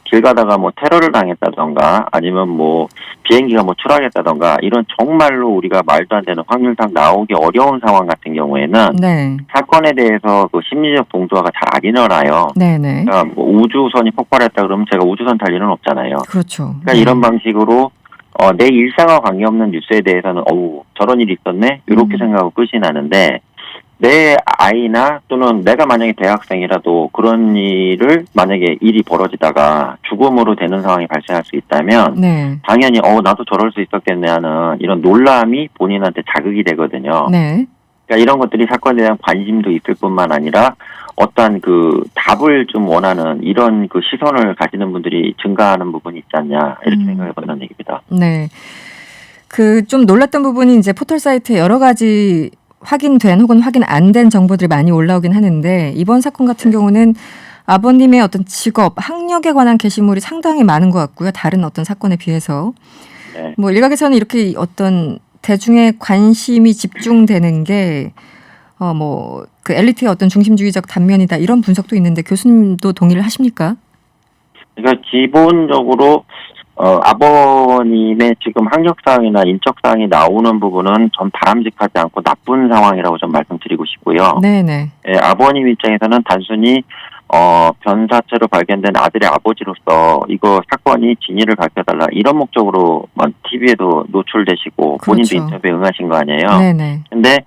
길 가다가 뭐 테러를 당했다던가 아니면 뭐 비행기가 뭐 추락했다던가 이런 정말로 우리가 말도 안 되는 확률상 나오기 어려운 상황 같은 경우에는 네. 사건에 대해서 그 심리적 동조화가 잘 안 일어나요. 네네. 그러니까 뭐 우주선이 폭발했다 그러면 제가 우주선 탈 일은 없잖아요. 그렇죠. 그러니까 이런 방식으로 내 일상과 관계없는 뉴스에 대해서는 저런 일이 있었네 이렇게 생각하고 끝이 나는데 내 아이나 또는 내가 만약에 대학생이라도 그런 일을 만약에 일이 벌어지다가 죽음으로 되는 상황이 발생할 수 있다면 네. 당연히 나도 저럴 수 있었겠네 하는 이런 놀람이 본인한테 자극이 되거든요. 네. 그러니까 이런 것들이 사건에 대한 관심도 있을 뿐만 아니라 어떠한 그 답을 좀 원하는 이런 그 시선을 가지는 분들이 증가하는 부분이 있지 않냐 이렇게 생각해 본다는 얘기입니다. 네. 그 좀 놀랐던 부분이 이제 포털 사이트에 여러 가지 확인된 혹은 확인 안 된 정보들이 많이 올라오긴 하는데 이번 사건 같은 경우는 아버님의 어떤 직업, 학력에 관한 게시물이 상당히 많은 것 같고요. 다른 어떤 사건에 비해서. 네. 뭐 일각에서는 이렇게 어떤 대중의 관심이 집중되는 게 뭐 그 엘리트의 어떤 중심주의적 단면이다 이런 분석도 있는데 교수님도 동의를 하십니까? 그러니까 기본적으로 아버님의 지금 학력사항이나 인적사항이 나오는 부분은 전 바람직하지 않고 나쁜 상황이라고 좀 말씀드리고 싶고요. 네네. 예, 아버님 입장에서는 단순히 변사체로 발견된 아들의 아버지로서 이거 사건이 진위를 밝혀달라 이런 목적으로 TV에도 노출되시고 본인도 그렇죠. 인터뷰에 응하신 거 아니에요. 네네. 근데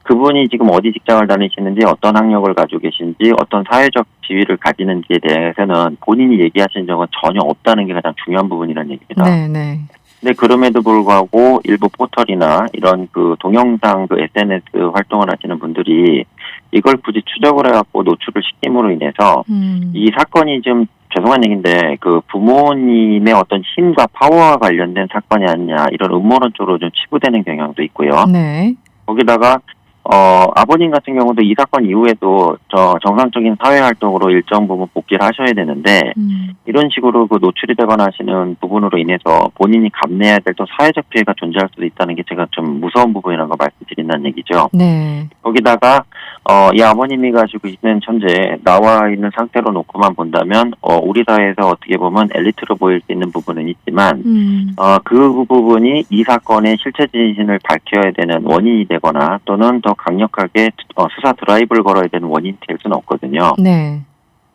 그분이 지금 어디 직장을 다니시는지 어떤 학력을 가지고 계신지 어떤 사회적 지위를 가지는지에 대해서는 본인이 얘기하신 적은 전혀 없다는 게 가장 중요한 부분이라는 얘기입니다. 네네. 근데 그럼에도 불구하고 일부 포털이나 이런 그 동영상 그 SNS 활동을 하시는 분들이 이걸 굳이 추적을 해갖고 노출을 시킴으로 인해서 이 사건이 좀 죄송한 얘기인데 그 부모님의 어떤 힘과 파워와 관련된 사건이 아니냐 이런 음모론 쪽으로 좀 치부되는 경향도 있고요. 네. 거기다가 아버님 같은 경우도 이 사건 이후에도 정상적인 사회 활동으로 일정 부분 복귀를 하셔야 되는데 이런 식으로 그 노출이 되거나 하시는 부분으로 인해서 본인이 감내해야 될 또 사회적 피해가 존재할 수도 있다는 게 제가 좀 무서운 부분이라는 걸 말씀드린다는 얘기죠. 네. 거기다가 이 아버님이 가지고 있는 현재 나와 있는 상태로 놓고만 본다면 우리 사회에서 어떻게 보면 엘리트로 보일 수 있는 부분은 있지만 그 부분이 이 사건의 실체 진실을 밝혀야 되는 원인이 되거나 또는 더 강력하게 수사 드라이브를 걸어야 되는 원인이 될 수는 없거든요. 네.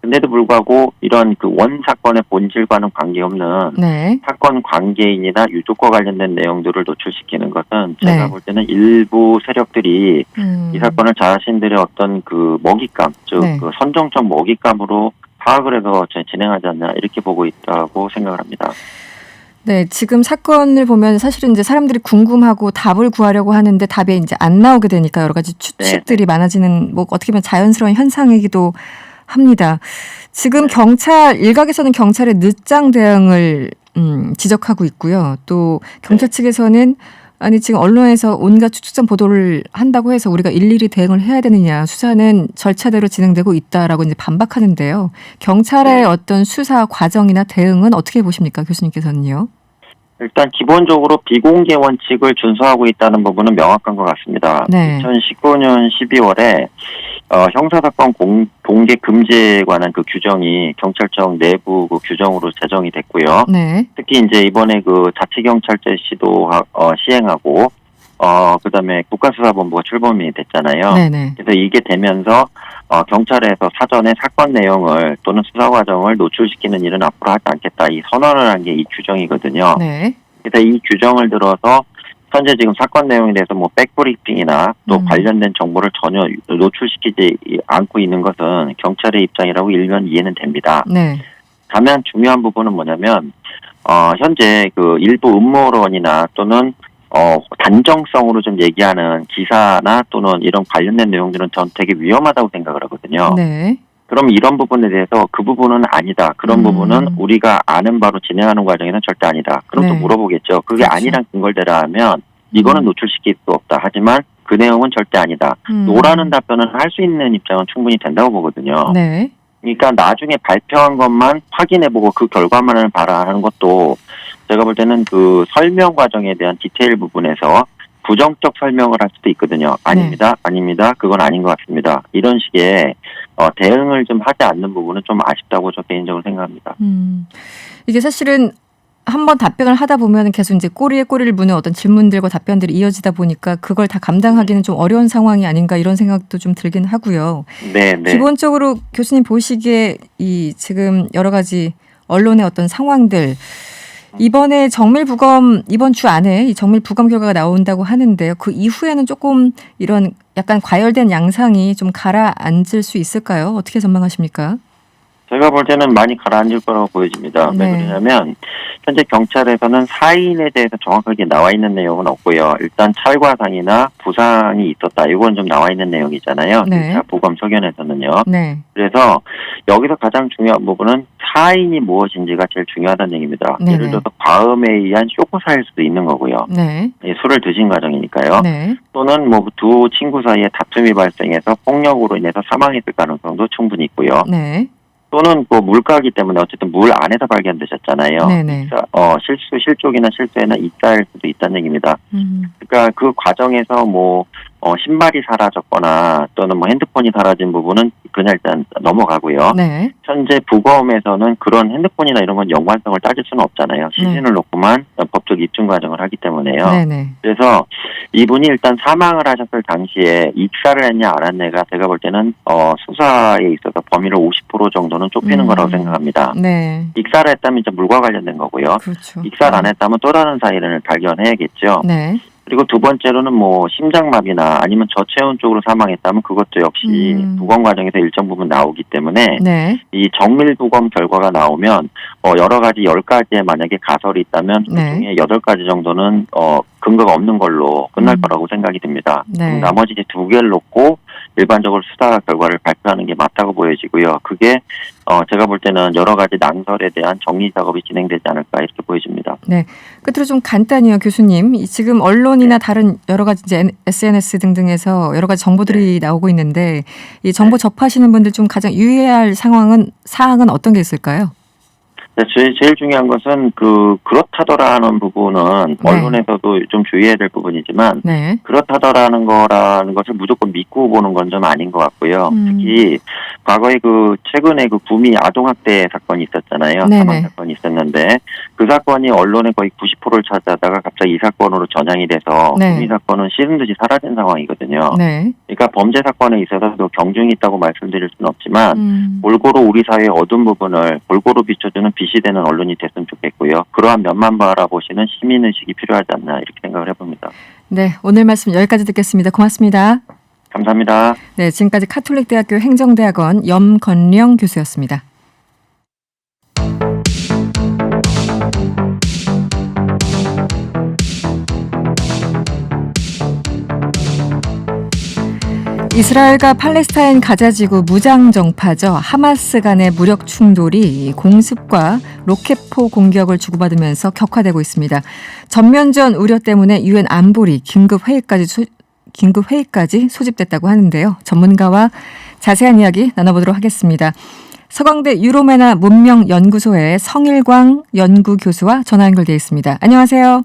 근데도 불구하고 이런 그 원 사건의 본질과는 관계없는 네. 사건 관계인이나 유족과 관련된 내용들을 노출시키는 것은 제가 네. 볼 때는 일부 세력들이 이 사건을 자신들의 어떤 그 먹잇감, 즉 네. 그 선정적 먹잇감으로 파악을 해서 진행하지 않나 이렇게 보고 있다고 생각을 합니다. 네, 지금 사건을 보면 사실은 이제 사람들이 궁금하고 답을 구하려고 하는데 답이 이제 안 나오게 되니까 여러 가지 추측들이 많아지는 뭐 어떻게 보면 자연스러운 현상이기도 합니다. 지금 일각에서는 경찰의 늦장 대응을 지적하고 있고요. 또 경찰 측에서는 아니 지금 언론에서 온갖 추측성 보도를 한다고 해서 우리가 일일이 대응을 해야 되느냐 수사는 절차대로 진행되고 있다라고 이제 반박하는데요. 경찰의 어떤 수사 과정이나 대응은 어떻게 보십니까, 교수님께서는요? 일단 기본적으로 비공개 원칙을 준수하고 있다는 부분은 명확한 것 같습니다. 네. 2019년 12월에 형사사건 공개 금지에 관한 그 규정이 경찰청 내부 그 규정으로 제정이 됐고요. 네. 특히 이제 이번에 그 자치경찰제 시행하고 그다음에 국가수사본부가 출범이 됐잖아요. 네네. 그래서 이게 되면서 경찰에서 사전에 사건 내용을 또는 수사 과정을 노출시키는 일은 앞으로 하지 않겠다. 이 선언을 한 게 이 규정이거든요. 네. 그래서 이 규정을 들어서 현재 지금 사건 내용에 대해서 뭐 백브리핑이나 또 관련된 정보를 전혀 노출시키지 않고 있는 것은 경찰의 입장이라고 일면 이해는 됩니다. 네. 다만 중요한 부분은 뭐냐면 현재 그 일부 음모론이나 또는 단정성으로 좀 얘기하는 기사나 또는 이런 관련된 내용들은 전 되게 위험하다고 생각을 하거든요. 네. 그럼 이런 부분에 대해서 그 부분은 아니다. 그런 부분은 우리가 아는 바로 진행하는 과정에는 절대 아니다. 그럼 네. 또 물어보겠죠. 그게 그렇죠. 아니란 근거를 대라 하면 이거는 노출시킬 수 없다. 하지만 그 내용은 절대 아니다. 노라는 답변은 할 수 있는 입장은 충분히 된다고 보거든요. 네. 그러니까 나중에 발표한 것만 확인해보고 그 결과만을 바라하는 것도 제가 볼 때는 그 설명 과정에 대한 디테일 부분에서 부정적 설명을 할 수도 있거든요. 아닙니다. 아닙니다. 그건 아닌 것 같습니다. 이런 식의 대응을 좀 하지 않는 부분은 좀 아쉽다고 저 개인적으로 생각합니다. 이게 사실은 한번 답변을 하다 보면 계속 이제 꼬리에 꼬리를 무는 어떤 질문들과 답변들이 이어지다 보니까 그걸 다 감당하기는 좀 어려운 상황이 아닌가 이런 생각도 좀 들긴 하고요. 네. 기본적으로 교수님 보시기에 이 지금 여러 가지 언론의 어떤 상황들 이번에 정밀부검 이번 주 안에 이 정밀부검 결과가 나온다고 하는데요. 그 이후에는 조금 이런 약간 과열된 양상이 좀 가라앉을 수 있을까요? 어떻게 전망하십니까? 제가 볼 때는 많이 가라앉을 거라고 보여집니다. 네. 왜 그러냐면 현재 경찰에서는 사인에 대해서 정확하게 나와 있는 내용은 없고요. 일단 찰과상이나 부상이 있었다. 이건 좀 나와 있는 내용이잖아요. 네. 보검 소견에서는요. 네. 그래서 여기서 가장 중요한 부분은 사인이 무엇인지가 제일 중요하다는 얘기입니다. 네네. 예를 들어서 과음에 의한 쇼크사일 수도 있는 거고요. 네. 술을 드신 과정이니까요. 네. 또는 뭐 두 친구 사이에 다툼이 발생해서 폭력으로 인해서 사망했을 가능성도 충분히 있고요. 네. 또는 그 물가기 때문에 어쨌든 물 안에서 발견되셨잖아요. 네네. 실족이나 실수에나 입사일 수도 있다는 얘기입니다. 그러니까 그 과정에서 뭐 신발이 사라졌거나 또는 뭐 핸드폰이 사라진 부분은 그냥 일단 넘어가고요. 네. 현재 부검에서는 그런 핸드폰이나 이런 건 연관성을 따질 수는 없잖아요. 시신을 놓고만 법적 입증 과정을 하기 때문에요. 네네. 그래서 이분이 일단 사망을 하셨을 당시에 익사를 했냐 안 했냐가 제가 볼 때는 수사에 있어서 범위를 50% 정도는 좁히는 거라고 생각합니다. 네. 익사를 했다면 이제 물과 관련된 거고요. 그렇죠. 익사를 안 했다면 또 다른 사인을 발견해야겠죠. 네. 그리고 두 번째로는 뭐 심장마비나 아니면 저체온 쪽으로 사망했다면 그것도 역시 부검 과정에서 일정 부분 나오기 때문에 네. 이 정밀 부검 결과가 나오면 여러 가지 10가지에 만약에 가설이 있다면 그 네. 중에 8가지 정도는 근거가 없는 걸로 끝날 거라고 생각이 듭니다. 네. 나머지 이제 2개를 놓고 일반적으로 수사 결과를 발표하는 게 맞다고 보여지고요. 그게 제가 볼 때는 여러 가지 낭설에 대한 정리 작업이 진행되지 않을까 이렇게 보여집니다. 네. 끝으로 좀 간단히요, 교수님. 지금 언론이나 다른 여러 가지 이제 SNS 등등에서 여러 가지 정보들이 나오고 있는데 이 정보 접하시는 분들 좀 가장 유의해야 할 사항은 어떤 게 있을까요? 제일 중요한 것은 그렇다더라는 부분은 언론에서도 좀 주의해야 될 부분이지만 네. 그렇다더라는 거라는 것을 무조건 믿고 보는 건 좀 아닌 것 같고요. 특히 과거에 최근에 구미 아동학대 사건이 있었잖아요. 네네. 사망 사건이 있었는데 그 사건이 언론의 거의 90%를 차지하다가 갑자기 이 사건으로 전향이 돼서 네. 구미 사건은 싫은 듯이 사라진 상황이거든요. 네. 그러니까 범죄 사건에 있어서도 경중이 있다고 말씀드릴 수는 없지만 골고루 우리 사회의 어두운 부분을 골고루 비춰주는 빛이 되는 언론이 됐으면 좋겠고요. 그러한 면만 바라보시는 시민의식이 필요하지 않나 이렇게 생각을 해봅니다. 네. 오늘 말씀 여기까지 듣겠습니다. 고맙습니다. 감사합니다. 네. 지금까지 카톨릭대학교 행정대학원 염건령 교수였습니다. 이스라엘과 팔레스타인 가자지구 무장정파죠. 하마스 간의 무력 충돌이 공습과 로켓포 공격을 주고받으면서 격화되고 있습니다. 전면전 우려 때문에 유엔 안보리 긴급 회의까지 소집됐다고 하는데요. 전문가와 자세한 이야기 나눠보도록 하겠습니다. 서강대 유로메나 문명연구소의 성일광 연구교수와 전화 연결되어 있습니다. 안녕하세요.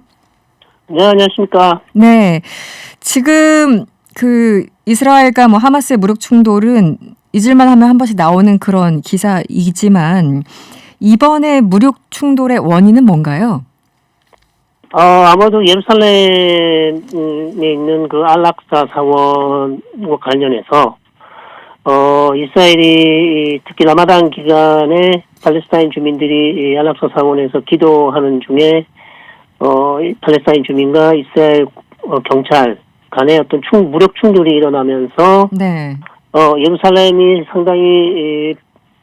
네, 안녕하십니까. 네. 지금 이스라엘과 하마스의 무력 충돌은 잊을만 하면 한 번씩 나오는 그런 기사이지만 이번에 무력 충돌의 원인은 뭔가요? 아마도 예루살렘에 있는 그 알락사 사원과 관련해서, 이스라엘이 특히 라마단 기간에 팔레스타인 주민들이 이 알락사 사원에서 기도하는 중에, 팔레스타인 주민과 이스라엘 경찰 간의 어떤 무력 충돌이 일어나면서, 네. 예루살렘이 상당히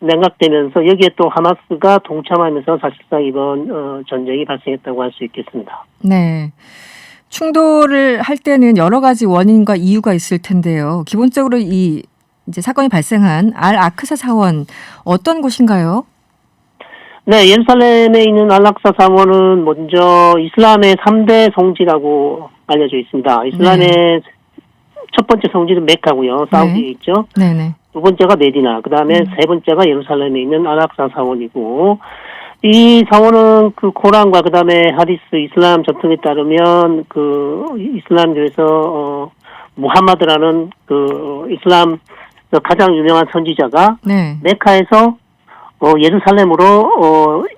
냉각되면서 여기에 또 하마스가 동참하면서 사실상 이번 전쟁이 발생했다고 할 수 있겠습니다. 네. 충돌을 할 때는 여러 가지 원인과 이유가 있을 텐데요. 기본적으로 이 이제 사건이 발생한 알 아크사 사원 어떤 곳인가요? 네, 예루살렘에 있는 알락사 사원은 먼저 이슬람의 3대 성지라고 알려져 있습니다. 이슬람의 첫 번째 성지는 메카고요. 사우디에 있죠. 네네. 두 번째가 메디나, 그 다음에 세 번째가 예루살렘에 있는 알락사 사원이고, 이 사원은 그 코란과 그 다음에 하디스 이슬람 전통에 따르면 그 이슬람교에서 무함마드라는 그 이슬람 가장 유명한 선지자가 네. 메카에서 예루살렘으로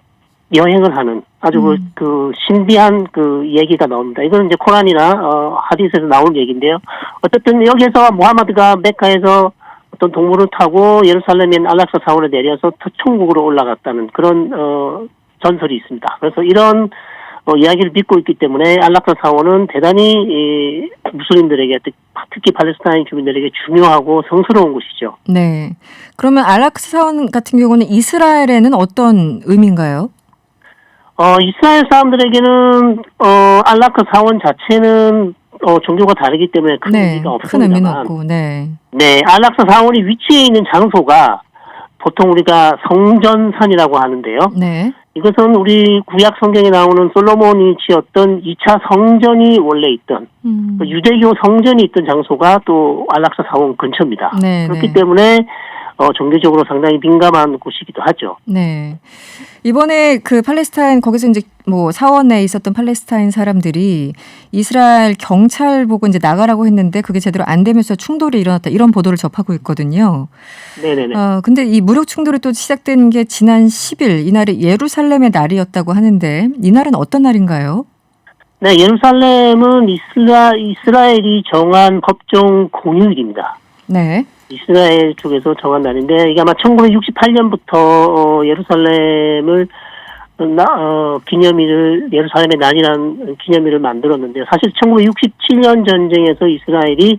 여행을 하는 아주 그 신비한 그 얘기가 나옵니다. 이건 이제 코란이나 하디스에서 나온 얘기인데요. 어쨌든 여기에서 무함마드가 메카에서 어떤 동물을 타고 예루살렘에 있는 알락사 사원에 내려서 천국으로 올라갔다는 그런 전설이 있습니다. 그래서 이런 이야기를 믿고 있기 때문에 알락사 사원은 대단히 무슬림들에게 특히 팔레스타인 주민들에게 중요하고 성스러운 곳이죠. 네. 그러면 알락사 사원 같은 경우는 이스라엘에는 어떤 의미인가요? 이스라엘 사람들에게는 알락사 사원 자체는 종교가 다르기 때문에 큰 의미가 큰 의미는 없습니다만, 없고, 네. 네, 알락사 사원이 위치해 있는 장소가 보통 우리가 성전산이라고 하는데요. 네. 이것은 우리 구약 성경에 나오는 솔로몬이 지었던 2차 성전이 원래 있던 그 유대교 성전이 있던 장소가 또 알락사 사원 근처입니다. 네, 그렇기 네. 때문에 종교적으로 상당히 민감한 곳이기도 하죠. 네. 이번에 그 팔레스타인 거기서 이제 뭐 사원에 있었던 팔레스타인 사람들이 이스라엘 경찰 보고 이제 나가라고 했는데 그게 제대로 안 되면서 충돌이 일어났다 이런 보도를 접하고 있거든요. 네네네. 근데 이 무력 충돌이 또 시작된 게 지난 10일 이날이 예루살렘의 날이었다고 하는데 이날은 어떤 날인가요? 네, 예루살렘은 이스라엘이 정한 법정 공휴일입니다. 네. 이스라엘 쪽에서 정한 날인데 이게 아마 1968년부터 예루살렘을 기념일을 예루살렘의 날이라는 기념일을 만들었는데요. 사실 1967년 전쟁에서 이스라엘이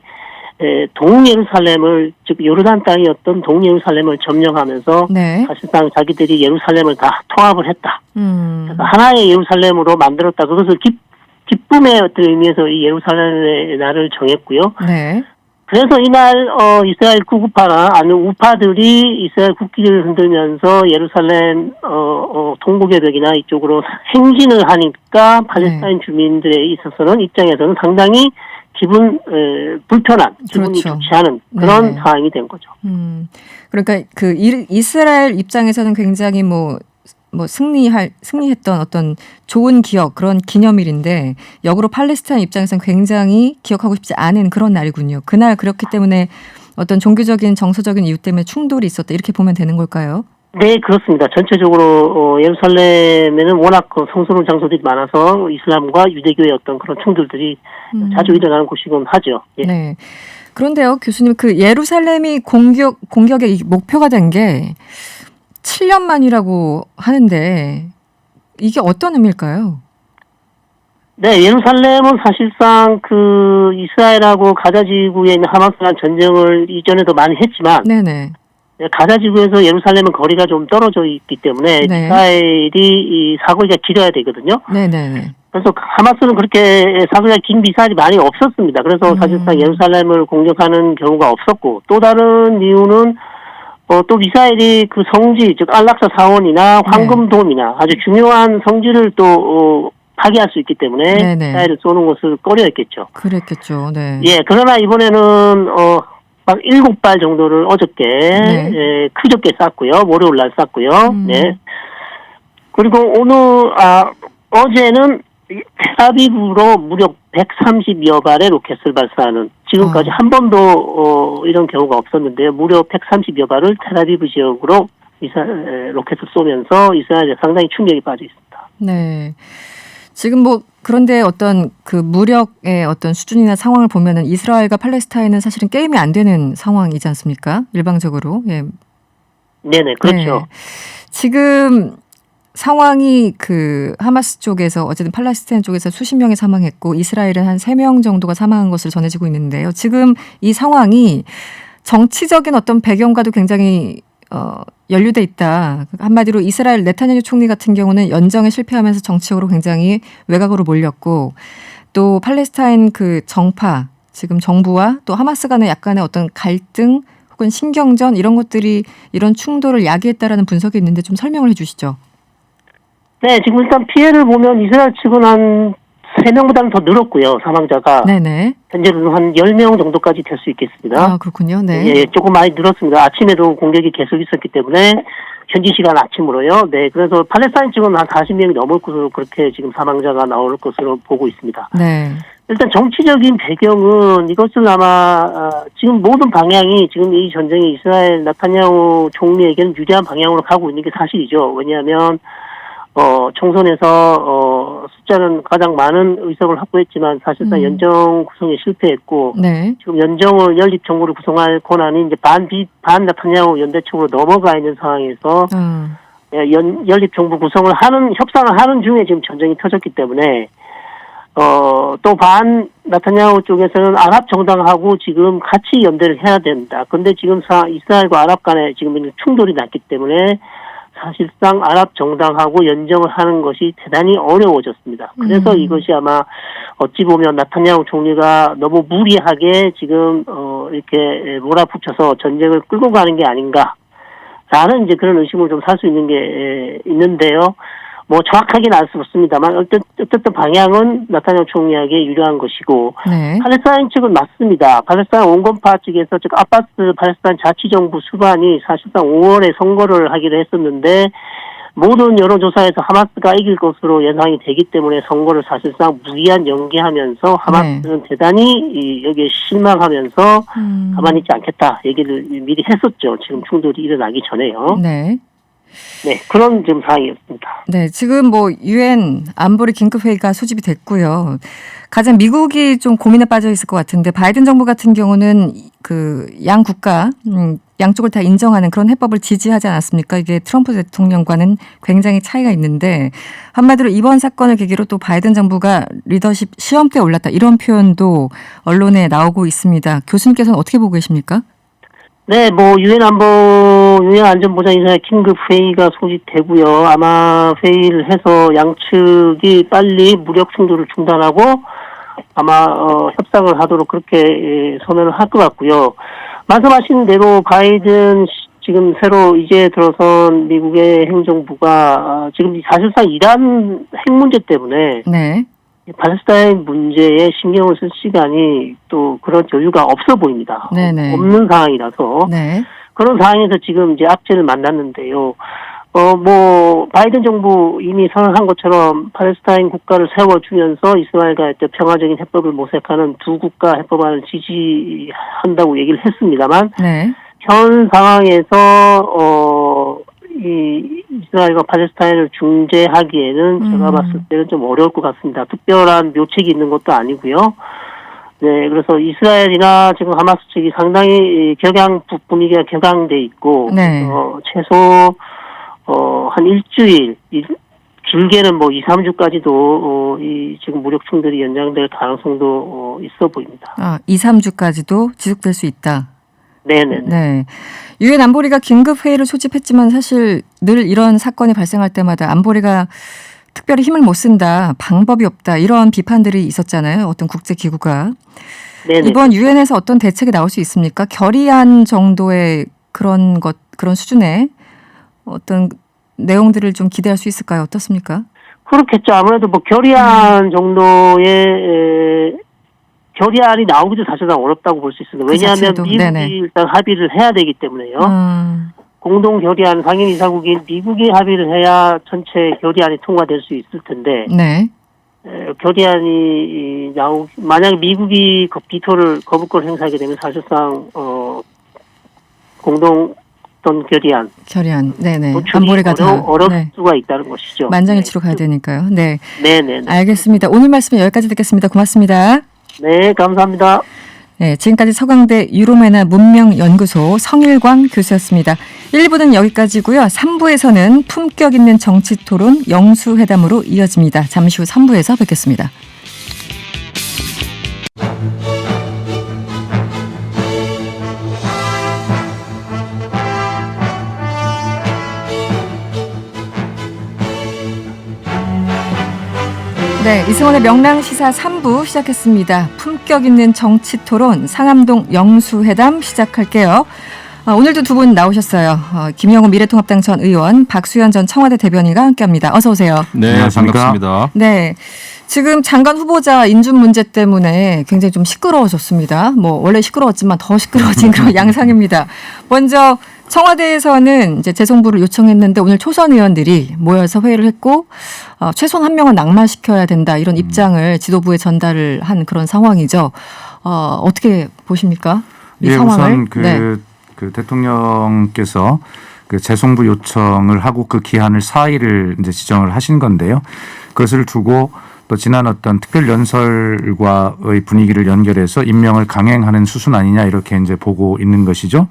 동예루살렘을 즉 요르단 땅이었던 동예루살렘을 점령하면서 네. 사실상 자기들이 예루살렘을 다 통합을 했다. 그래서 음. 하나의 예루살렘으로 만들었다. 그것을 기쁨의 어떤 의미에서 이 예루살렘의 날을 정했고요. 네. 그래서 이날 이스라엘 구구파나 아니면 우파들이 이스라엘 국기를 흔들면서 예루살렘 동북의 벽이나 이쪽으로 행진을 하니까 팔레스타인 주민들에 있어서는 입장에서는 상당히 불편한 기분이 그렇죠. 좋지 않은 그런 네. 상황이 된 거죠. 그러니까 그 이스라엘 입장에서는 굉장히 뭐 승리했던 어떤 좋은 기억 그런 기념일인데 역으로 팔레스타인 입장에서는 굉장히 기억하고 싶지 않은 그런 날이군요. 그날 그렇기 때문에 어떤 종교적인 정서적인 이유 때문에 충돌이 있었다 이렇게 보면 되는 걸까요? 네, 그렇습니다. 전체적으로 예루살렘에는 워낙 성스러운 장소들이 많아서 이슬람과 유대교의 어떤 그런 충돌들이 자주 일어나는 곳이곤 하죠. 예. 네. 그런데요, 교수님 그 예루살렘이 공격의 목표가 된 게 7년 만이라고 하는데 이게 어떤 의미일까요? 네, 예루살렘은 사실상 그 이스라엘하고 가자 지구에 있는 하마스랑 전쟁을 이전에도 많이 했지만 네네. 가자 지구에서 예루살렘은 거리가 좀 떨어져 있기 때문에 네. 이스라엘이 이 사거리가 길어야 되거든요. 네네네. 그래서 하마스는 그렇게 사거리가 긴 미사일이 많이 없었습니다. 그래서 사실상 예루살렘을 공격하는 경우가 없었고 또 다른 이유는 또 미사일이 그 성지 즉 알락사 사원이나 황금돔이나 아주 중요한 성지를 또 파괴할 수 있기 때문에 네네. 미사일을 쏘는 것을 꺼려했겠죠. 그랬겠죠. 네. 예, 그러나 이번에는 막 7발 정도를 어저께 그저께 쐈고요. 월요일 날 쐈고요. 네. 그리고 어제는 텔아비브로 무려 130여 발의 로켓을 발사하는 지금까지 한 번도 이런 경우가 없었는데요. 무려 130여 발을 텔아비브 지역으로 로켓을 쏘면서 이스라엘에 상당히 충격이 빠져 있습니다. 네. 지금 뭐 그런데 어떤 그 무력의 어떤 수준이나 상황을 보면은 이스라엘과 팔레스타인은 사실은 게임이 안 되는 상황이지 않습니까? 일방적으로. 예. 네네, 그렇죠. 네. 지금 상황이 그 하마스 쪽에서 어쨌든 팔레스타인 쪽에서 수십 명이 사망했고 이스라엘은 한 3명 정도가 사망한 것으로 전해지고 있는데요. 지금 이 상황이 정치적인 어떤 배경과도 굉장히 연루돼 있다. 한마디로 이스라엘 네타냐후 총리 같은 경우는 연정에 실패하면서 정치적으로 굉장히 외곽으로 몰렸고 또 팔레스타인 그 정파 지금 정부와 또 하마스 간의 약간의 어떤 갈등 혹은 신경전 이런 것들이 이런 충돌을 야기했다라는 분석이 있는데 좀 설명을 해 주시죠. 네, 지금 일단 피해를 보면 이스라엘 측은 한 3명보다는 더 늘었고요, 사망자가. 네네. 현재는 한 10명 정도까지 될 수 있겠습니다. 아, 그렇군요. 네. 예, 조금 많이 늘었습니다. 아침에도 공격이 계속 있었기 때문에 현지 시간 아침으로요. 네, 그래서 팔레스타인 측은 한 40명이 넘을 것으로 그렇게 지금 사망자가 나올 것으로 보고 있습니다. 네. 일단 정치적인 배경은 이것은 아마 지금 모든 방향이 지금 이 전쟁이 이스라엘 네타냐후 총리에게는 유리한 방향으로 가고 있는 게 사실이죠. 왜냐하면 총선에서 숫자는 가장 많은 의석을 확보했지만 사실상 연정 구성에 실패했고 네. 지금 연정을 연립 정부를 구성할 권한이 이제 반 네타냐후 연대측으로 넘어가 있는 상황에서 연립 정부 구성을 협상을 하는 중에 지금 전쟁이 터졌기 때문에 또 반 네타냐후 쪽에서는 아랍 정당하고 지금 같이 연대를 해야 된다. 근데 지금 이스라엘과 아랍 간에 지금 충돌이 났기 때문에 사실상 아랍 정당하고 연정을 하는 것이 대단히 어려워졌습니다. 그래서 이것이 아마 어찌 보면 네타냐후 총리가 너무 무리하게 지금 이렇게 몰아붙여서 전쟁을 끌고 가는 게 아닌가라는 이제 그런 의심을 좀 살 수 있는 게 있는데요. 뭐 정확하게는 알 수 없습니다만 어쨌든 방향은 네타냐후 총리에게 유리한 것이고 네. 팔레스타인 측은 맞습니다. 팔레스타인 온건파 측에서 즉 아바스 팔레스타인 자치정부 수반이 사실상 5월에 선거를 하기로 했었는데 모든 여론조사에서 하마스가 이길 것으로 예상이 되기 때문에 선거를 사실상 무리한 연기하면서 하마스는 대단히 여기에 실망하면서 가만히 있지 않겠다 얘기를 미리 했었죠. 지금 충돌이 일어나기 전에요. 네. 네, 그런 지금 상황이었습니다. 네, 지금 뭐 유엔 안보리 긴급회의가 소집이 됐고요. 가장 미국이 좀 고민에 빠져 있을 것 같은데 바이든 정부 같은 경우는 그 양 국가 양쪽을 다 인정하는 그런 해법을 지지하지 않았습니까? 이게 트럼프 대통령과는 굉장히 차이가 있는데 한마디로 이번 사건을 계기로 또 바이든 정부가 리더십 시험대에 올랐다 이런 표현도 언론에 나오고 있습니다. 교수님께서는 어떻게 보고 계십니까? 네, 뭐 유엔 안전보장이사회 긴급 회의가 소집되고요. 아마 회의를 해서 양측이 빨리 무력 충돌을 중단하고 아마 협상을 하도록 그렇게 선언을 할 것 같고요. 말씀하신 대로 바이든 지금 새로 이제 들어선 미국의 행정부가 지금 사실상 이란 핵 문제 때문에 네. 팔레스타인 문제에 신경을 쓸 시간이 또 그런 여유가 없어 보입니다. 네네. 없는 상황이라서. 네. 그런 상황에서 지금 이제 악재를 만났는데요. 뭐, 바이든 정부 이미 선언한 것처럼 팔레스타인 국가를 세워주면서 이스라엘과의 평화적인 해법을 모색하는 두 국가 해법안을 지지한다고 얘기를 했습니다만, 네. 현 상황에서, 이 이스라엘과 팔레스타인을 중재하기에는 제가 봤을 때는 좀 어려울 것 같습니다. 특별한 묘책이 있는 것도 아니고요. 네, 그래서 이스라엘이나 지금 하마스 측이 상당히 분위기가 격양돼 있고, 네. 최소 한 일주일, 길게는 뭐 2, 3주까지도 이 지금 무력 충돌이 연장될 가능성도 있어 보입니다. 2, 3주까지도 지속될 수 있다. 네네. 네. 유엔 안보리가 긴급 회의를 소집했지만 사실 늘 이런 사건이 발생할 때마다 안보리가 특별히 힘을 못 쓴다, 방법이 없다 이런 비판들이 있었잖아요. 어떤 국제 기구가. 네네. 이번 유엔에서 어떤 대책이 나올 수 있습니까? 결의안 정도의 그런 수준의 어떤 내용들을 좀 기대할 수 있을까요? 어떻습니까? 그렇겠죠. 아무래도 뭐 결의안 정도의 결의안이 나오기도 사실상 어렵다고 볼 수 있습니다. 왜냐하면 자체도, 미국이 네네. 일단 합의를 해야 되기 때문에요. 공동 결의안 상임 이사국인 미국이 합의를 해야 전체 결의안이 통과될 수 있을 텐데 네. 결의안이 만약에 미국이 비토를 거부권 행사하게 되면 사실상 공동 어떤 결의안 네네. 도출이 안보리가 다 어려울 네. 수가 있다는 것이죠. 만장일치로 가야 되니까요. 네. 네네. 알겠습니다. 오늘 말씀은 여기까지 듣겠습니다. 고맙습니다. 네, 감사합니다. 네, 지금까지 서강대 유로메나 문명연구소 성일광 교수였습니다. 1, 2부는 여기까지고요. 3부에서는 품격 있는 정치 토론 영수회담으로 이어집니다. 잠시 후 3부에서 뵙겠습니다. 네, 이승원의 명랑시사 3부 시작했습니다. 품격 있는 정치 토론 상암동 영수회담 시작할게요. 오늘도 두 분 나오셨어요. 김영우 미래통합당 전 의원, 박수현 전 청와대 대변인과 함께합니다. 어서 오세요. 네, 안녕하십니까? 반갑습니다. 네, 지금 장관 후보자 인준 문제 때문에 굉장히 좀 시끄러워졌습니다. 뭐 원래 시끄러웠지만 더 시끄러워진 그런 양상입니다. 먼저 청와대에서는 이제 재송부를 요청했는데 오늘 초선 의원들이 모여서 회의를 했고 최소한 한 명은 낙마시켜야 된다 이런 입장을 지도부에 전달을 한 그런 상황이죠. 어떻게 보십니까? 이 상황을? 우선 그 대통령께서 그 재송부 요청을 하고 그 기한을 4일을 이제 지정을 하신 건데요. 그것을 두고 또 지난 어떤 특별 연설과의 분위기를 연결해서 임명을 강행하는 수순 아니냐 이렇게 이제 보고 있는 것이죠.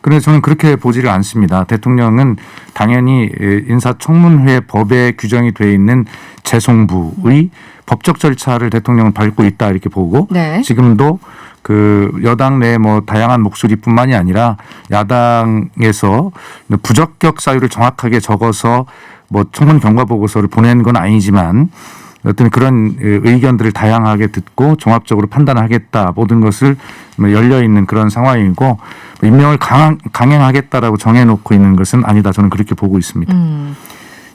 그런데 저는 그렇게 보지를 않습니다. 대통령은 당연히 인사청문회 법에 규정이 되어 있는 재송부의 법적 절차를 대통령은 밟고 있다 이렇게 보고 네. 지금도 그 여당 내 뭐 다양한 목소리뿐만이 아니라 야당에서 부적격 사유를 정확하게 적어서 뭐 청문 경과 보고서를 보낸 건 아니지만 어떤 그런 의견들을 다양하게 듣고 종합적으로 판단하겠다 모든 것을 열려 있는 그런 상황이고 임명을 강행하겠다라고 정해놓고 있는 것은 아니다. 저는 그렇게 보고 있습니다.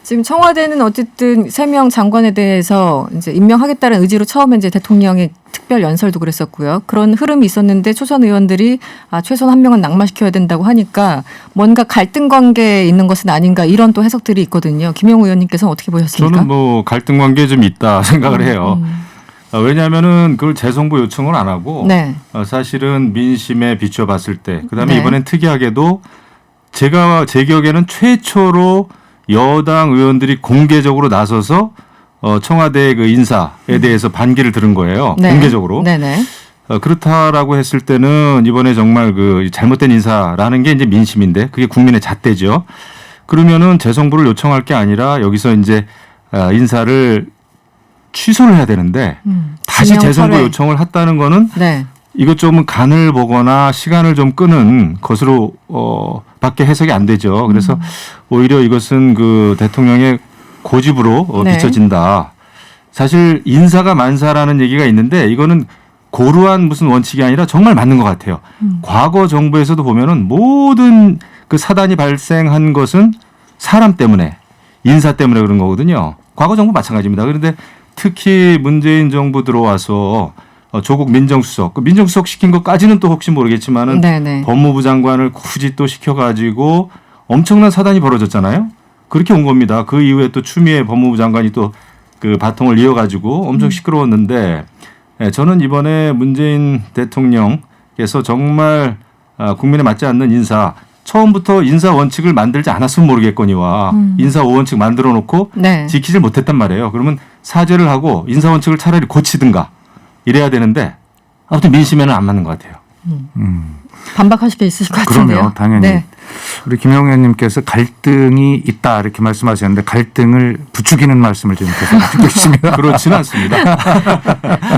지금 청와대는 어쨌든 3명 장관에 대해서 이제 임명하겠다는 의지로 처음에 이제 대통령의 특별 연설도 그랬었고요. 그런 흐름이 있었는데 초선 의원들이 최소한 한 명은 낙마시켜야 된다고 하니까 뭔가 갈등 관계에 있는 것은 아닌가 이런 또 해석들이 있거든요. 김영우 의원님께서는 어떻게 보셨습니까? 저는 뭐 갈등 관계 좀 있다 생각을 해요. 왜냐하면은 그걸 재송부 요청을 안 하고 네. 사실은 민심에 비춰봤을 때 그다음에 네. 이번엔 특이하게도 제 기억에는 최초로 여당 의원들이 공개적으로 나서서 청와대 그 인사에 대해서 반기를 들은 거예요. 네. 공개적으로. 네네. 그렇다라고 했을 때는 이번에 정말 그 잘못된 인사라는 게 이제 민심인데 그게 국민의 잣대죠. 그러면은 재송부를 요청할 게 아니라 여기서 이제 인사를 취소를 해야 되는데 다시 재송부 철회. 요청을 했다는 거는 네. 이것 좀 간을 보거나 시간을 좀 끄는 것으로 밖에 해석이 안 되죠. 그래서 오히려 이것은 그 대통령의 고집으로 네. 비춰진다. 사실 인사가 만사라는 얘기가 있는데 이거는 고루한 무슨 원칙이 아니라 정말 맞는 것 같아요. 과거 정부에서도 보면은 모든 그 사단이 발생한 것은 사람 때문에 인사 때문에 그런 거거든요. 과거 정부 마찬가지입니다. 그런데 특히 문재인 정부 들어와서 조국 민정수석, 그 민정수석 시킨 것까지는 또 혹시 모르겠지만은 네네. 법무부 장관을 굳이 또 시켜가지고 엄청난 사단이 벌어졌잖아요. 그렇게 온 겁니다. 그 이후에 또 추미애 법무부 장관이 또 그 바통을 이어가지고 엄청 시끄러웠는데 저는 이번에 문재인 대통령께서 정말 국민에 맞지 않는 인사 처음부터 인사 원칙을 만들지 않았으면 모르겠거니와 인사 5원칙 만들어 놓고 네. 지키질 못했단 말이에요. 그러면 사죄를 하고 인사 원칙을 차라리 고치든가 이래야 되는데 아무튼 민심에는 안 맞는 것 같아요. 반박하실 게 있으실 것 같은데요. 그럼요, 당연히. 네. 우리 김영우 의원님께서 갈등이 있다 이렇게 말씀하셨는데 갈등을 부추기는 말씀을 지금 계속 하고 계십니다. 그렇지는 않습니다.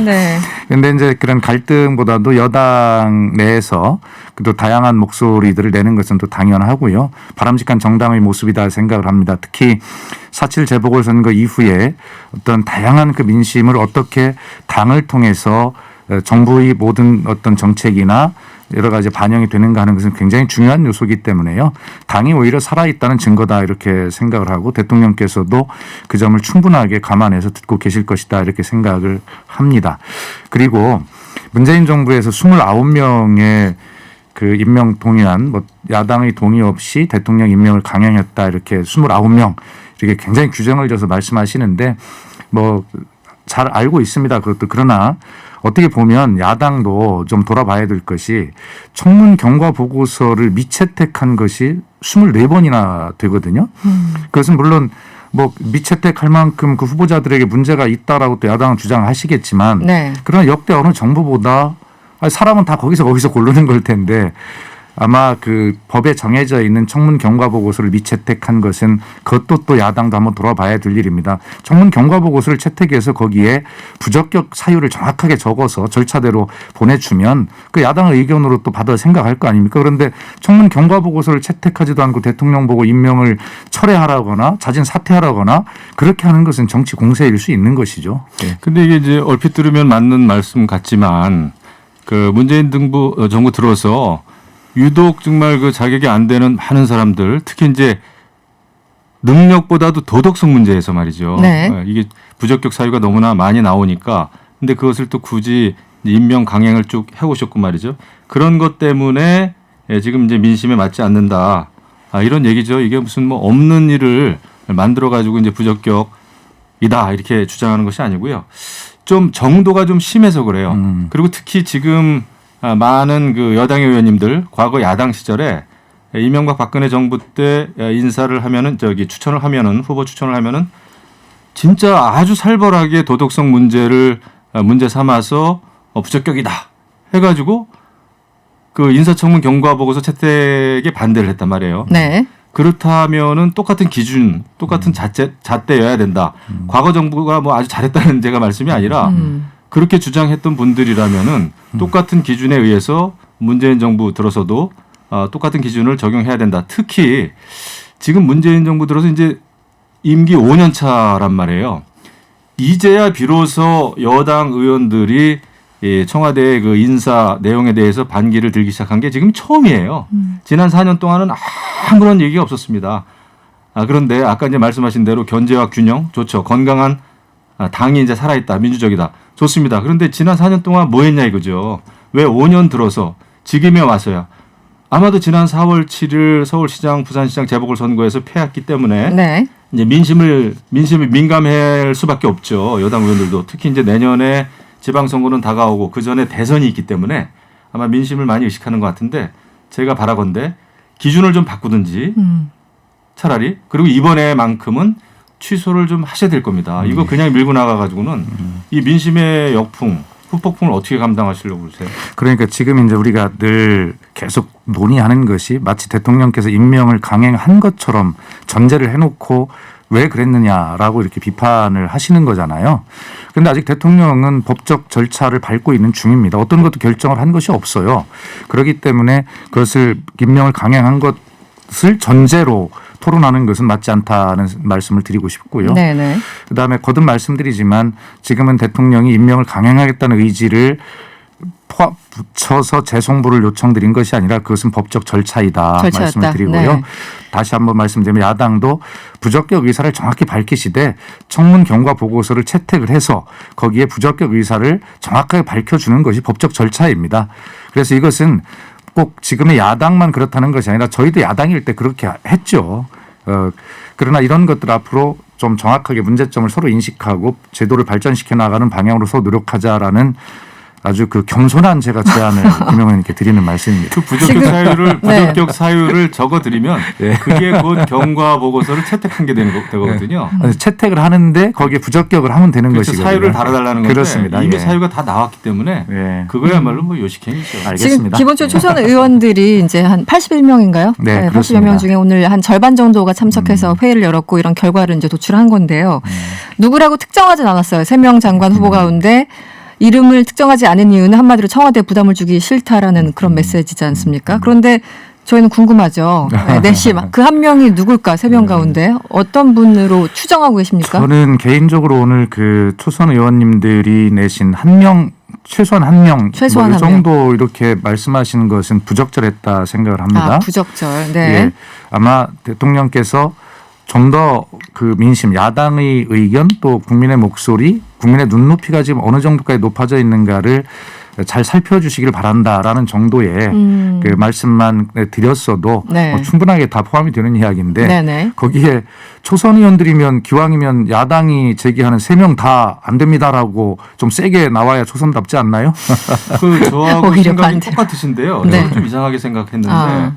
네. 그런데 이제 그런 갈등보다도 여당 내에서 또 다양한 목소리들을 내는 것은 또 당연하고요. 바람직한 정당의 모습이다 생각을 합니다. 특히 4.7 재보궐선거 이후에 어떤 다양한 그 민심을 어떻게 당을 통해서 정부의 모든 어떤 정책이나 여러 가지 반영이 되는가 하는 것은 굉장히 중요한 요소이기 때문에요. 당이 오히려 살아있다는 증거다 이렇게 생각을 하고 대통령께서도 그 점을 충분하게 감안해서 듣고 계실 것이다 이렇게 생각을 합니다. 그리고 문재인 정부에서 29명의 그 임명 동의안, 뭐 야당의 동의 없이 대통령 임명을 강행했다 이렇게 29명 이렇게 굉장히 규정을 져서 말씀하시는데 뭐 잘 알고 있습니다. 그것도. 그러나 어떻게 보면 야당도 좀 돌아봐야 될 것이 청문 경과 보고서를 미채택한 것이 24번이나 되거든요. 그것은 물론 뭐 미채택할 만큼 그 후보자들에게 문제가 있다라고 또 야당은 주장하시겠지만 네. 그러나 역대 어느 정부보다 사람은 다 거기서 고르는 걸 텐데 아마 그 법에 정해져 있는 청문 경과 보고서를 미채택한 것은 그것도 또 야당도 한번 돌아봐야 될 일입니다. 청문 경과 보고서를 채택해서 거기에 부적격 사유를 정확하게 적어서 절차대로 보내주면 그 야당의 의견으로 또 받아 생각할 거 아닙니까? 그런데 청문 경과 보고서를 채택하지도 않고 대통령 보고 임명을 철회하라거나 자진 사퇴하라거나 그렇게 하는 것은 정치 공세일 수 있는 것이죠. 네. 근데 이게 이제 얼핏 들으면 맞는 말씀 같지만 그 문재인 정부 들어서 유독 정말 그 자격이 안 되는 많은 사람들, 특히 이제 능력보다도 도덕성 문제에서 말이죠. 네. 이게 부적격 사유가 너무나 많이 나오니까, 근데 그것을 또 굳이 임명 강행을 쭉 해오셨고 말이죠. 그런 것 때문에 지금 이제 민심에 맞지 않는다. 이런 얘기죠. 이게 무슨 뭐 없는 일을 만들어 가지고 이제 부적격이다 이렇게 주장하는 것이 아니고요. 좀 정도가 좀 심해서 그래요. 그리고 특히 지금 많은 그 여당의 의원님들 과거 야당 시절에 이명박 박근혜 정부 때 인사를 하면은 추천을 하면은 후보 추천을 하면은 진짜 아주 살벌하게 도덕성 문제를 문제 삼아서 부적격이다 해가지고 그 인사청문 경과 보고서 채택에 반대를 했단 말이에요. 네. 그렇다면은 똑같은 기준, 똑같은 잣대여야 된다. 과거 정부가 뭐 아주 잘했다는 제가 말씀이 아니라 그렇게 주장했던 분들이라면은 똑같은 기준에 의해서 문재인 정부 들어서도 똑같은 기준을 적용해야 된다. 특히 지금 문재인 정부 들어서 이제 임기 5년 차란 말이에요. 이제야 비로소 여당 의원들이 청와대의 그 인사 내용에 대해서 반기를 들기 시작한 게 지금 처음이에요. 지난 4년 동안은 아무런 얘기가 없었습니다. 그런데 아까 이제 말씀하신 대로 견제와 균형 좋죠. 건강한 당이 이제 살아있다. 민주적이다. 좋습니다. 그런데 지난 4년 동안 뭐 했냐 이거죠. 왜 5년 들어서 지금에 와서야 아마도 지난 4월 7일 서울시장, 부산시장 재보궐선거에서 패했기 때문에 네. 이제 민심이 민감할 수밖에 없죠. 여당 의원들도 특히 이제 내년에 지방선거는 다가오고 그 전에 대선이 있기 때문에 아마 민심을 많이 의식하는 것 같은데 제가 바라건대 기준을 좀 바꾸든지 차라리 그리고 이번에만큼은 취소를 좀 하셔야 될 겁니다. 이거 그냥 밀고 나가가지고는 이 민심의 역풍, 후폭풍을 어떻게 감당하시려고 그러세요? 그러니까 지금 이제 우리가 늘 계속 논의하는 것이 마치 대통령께서 임명을 강행한 것처럼 전제를 해놓고 왜 그랬느냐라고 이렇게 비판을 하시는 거잖아요. 그런데 아직 대통령은 법적 절차를 밟고 있는 중입니다. 어떤 것도 결정을 한 것이 없어요. 그렇기 때문에 그것을 임명을 강행한 것을 전제로 토론하는 것은 맞지 않다는 말씀을 드리고 싶고요. 네네. 그다음에 거듭 말씀드리지만 지금은 대통령이 임명을 강행하겠다는 의지를 붙여서 재송부를 요청드린 것이 아니라 그것은 법적 절차이다 말씀을 드리고요. 네. 다시 한번 말씀드리면 야당도 부적격 의사를 정확히 밝히시되 청문 경과 보고서를 채택을 해서 거기에 부적격 의사를 정확하게 밝혀주는 것이 법적 절차입니다. 그래서 이것은 꼭 지금의 야당만 그렇다는 것이 아니라 저희도 야당일 때 그렇게 했죠. 그러나 이런 것들 앞으로 좀 정확하게 문제점을 서로 인식하고 제도를 발전시켜 나가는 방향으로 서로 노력하자라는 아주 그 겸손한 제가 제안을 김영호 의원님께 드리는 말씀입니다. 그 부적격 사유를 적어드리면 그게 곧 경과 보고서를 채택한 게 되거든요. 채택을 하는데 거기에 부적격을 하면 되는 그렇죠. 것이거든요. 사유를 달아달라는 건데 그렇습니다. 이미 사유가 다 나왔기 때문에 그거야말로 뭐 요식행위죠. 알겠습니다. 지금 기본적으로 초선 의원들이 이제 한 81명인가요? 네, 80여 명 중에 오늘 한 절반 정도가 참석해서 회의를 열었고 이런 결과를 이제 도출한 건데요. 누구라고 특정하진 않았어요. 3명 장관 후보 가운데 이름을 특정하지 않은 이유는 한마디로 청와대 부담을 주기 싫다라는 그런 메시지지 않습니까? 그런데 저희는 궁금하죠. 내심 그 한 명이 누굴까? 3명 가운데 어떤 분으로 추정하고 계십니까? 저는 개인적으로 오늘 그 초선 의원님들이 내신 한 명 최소한 한 명 최소한 이 한 정도 이렇게 말씀하시는 것은 부적절했다 생각을 합니다. 부적절. 네. 예, 아마 대통령께서 좀 더 그 민심, 야당의 의견 또 국민의 목소리, 국민의 눈높이가 지금 어느 정도까지 높아져 있는가를 잘 살펴주시길 바란다라는 정도의 그 말씀만 드렸어도 네. 충분하게 다 포함이 되는 이야기인데 네네. 거기에 초선 의원들이면 기왕이면 야당이 제기하는 3명 다 안 됩니다라고 좀 세게 나와야 초선답지 않나요? 그 저하고 오히려 생각이 반대. 똑같으신데요. 네. 저는 좀 이상하게 생각했는데 아.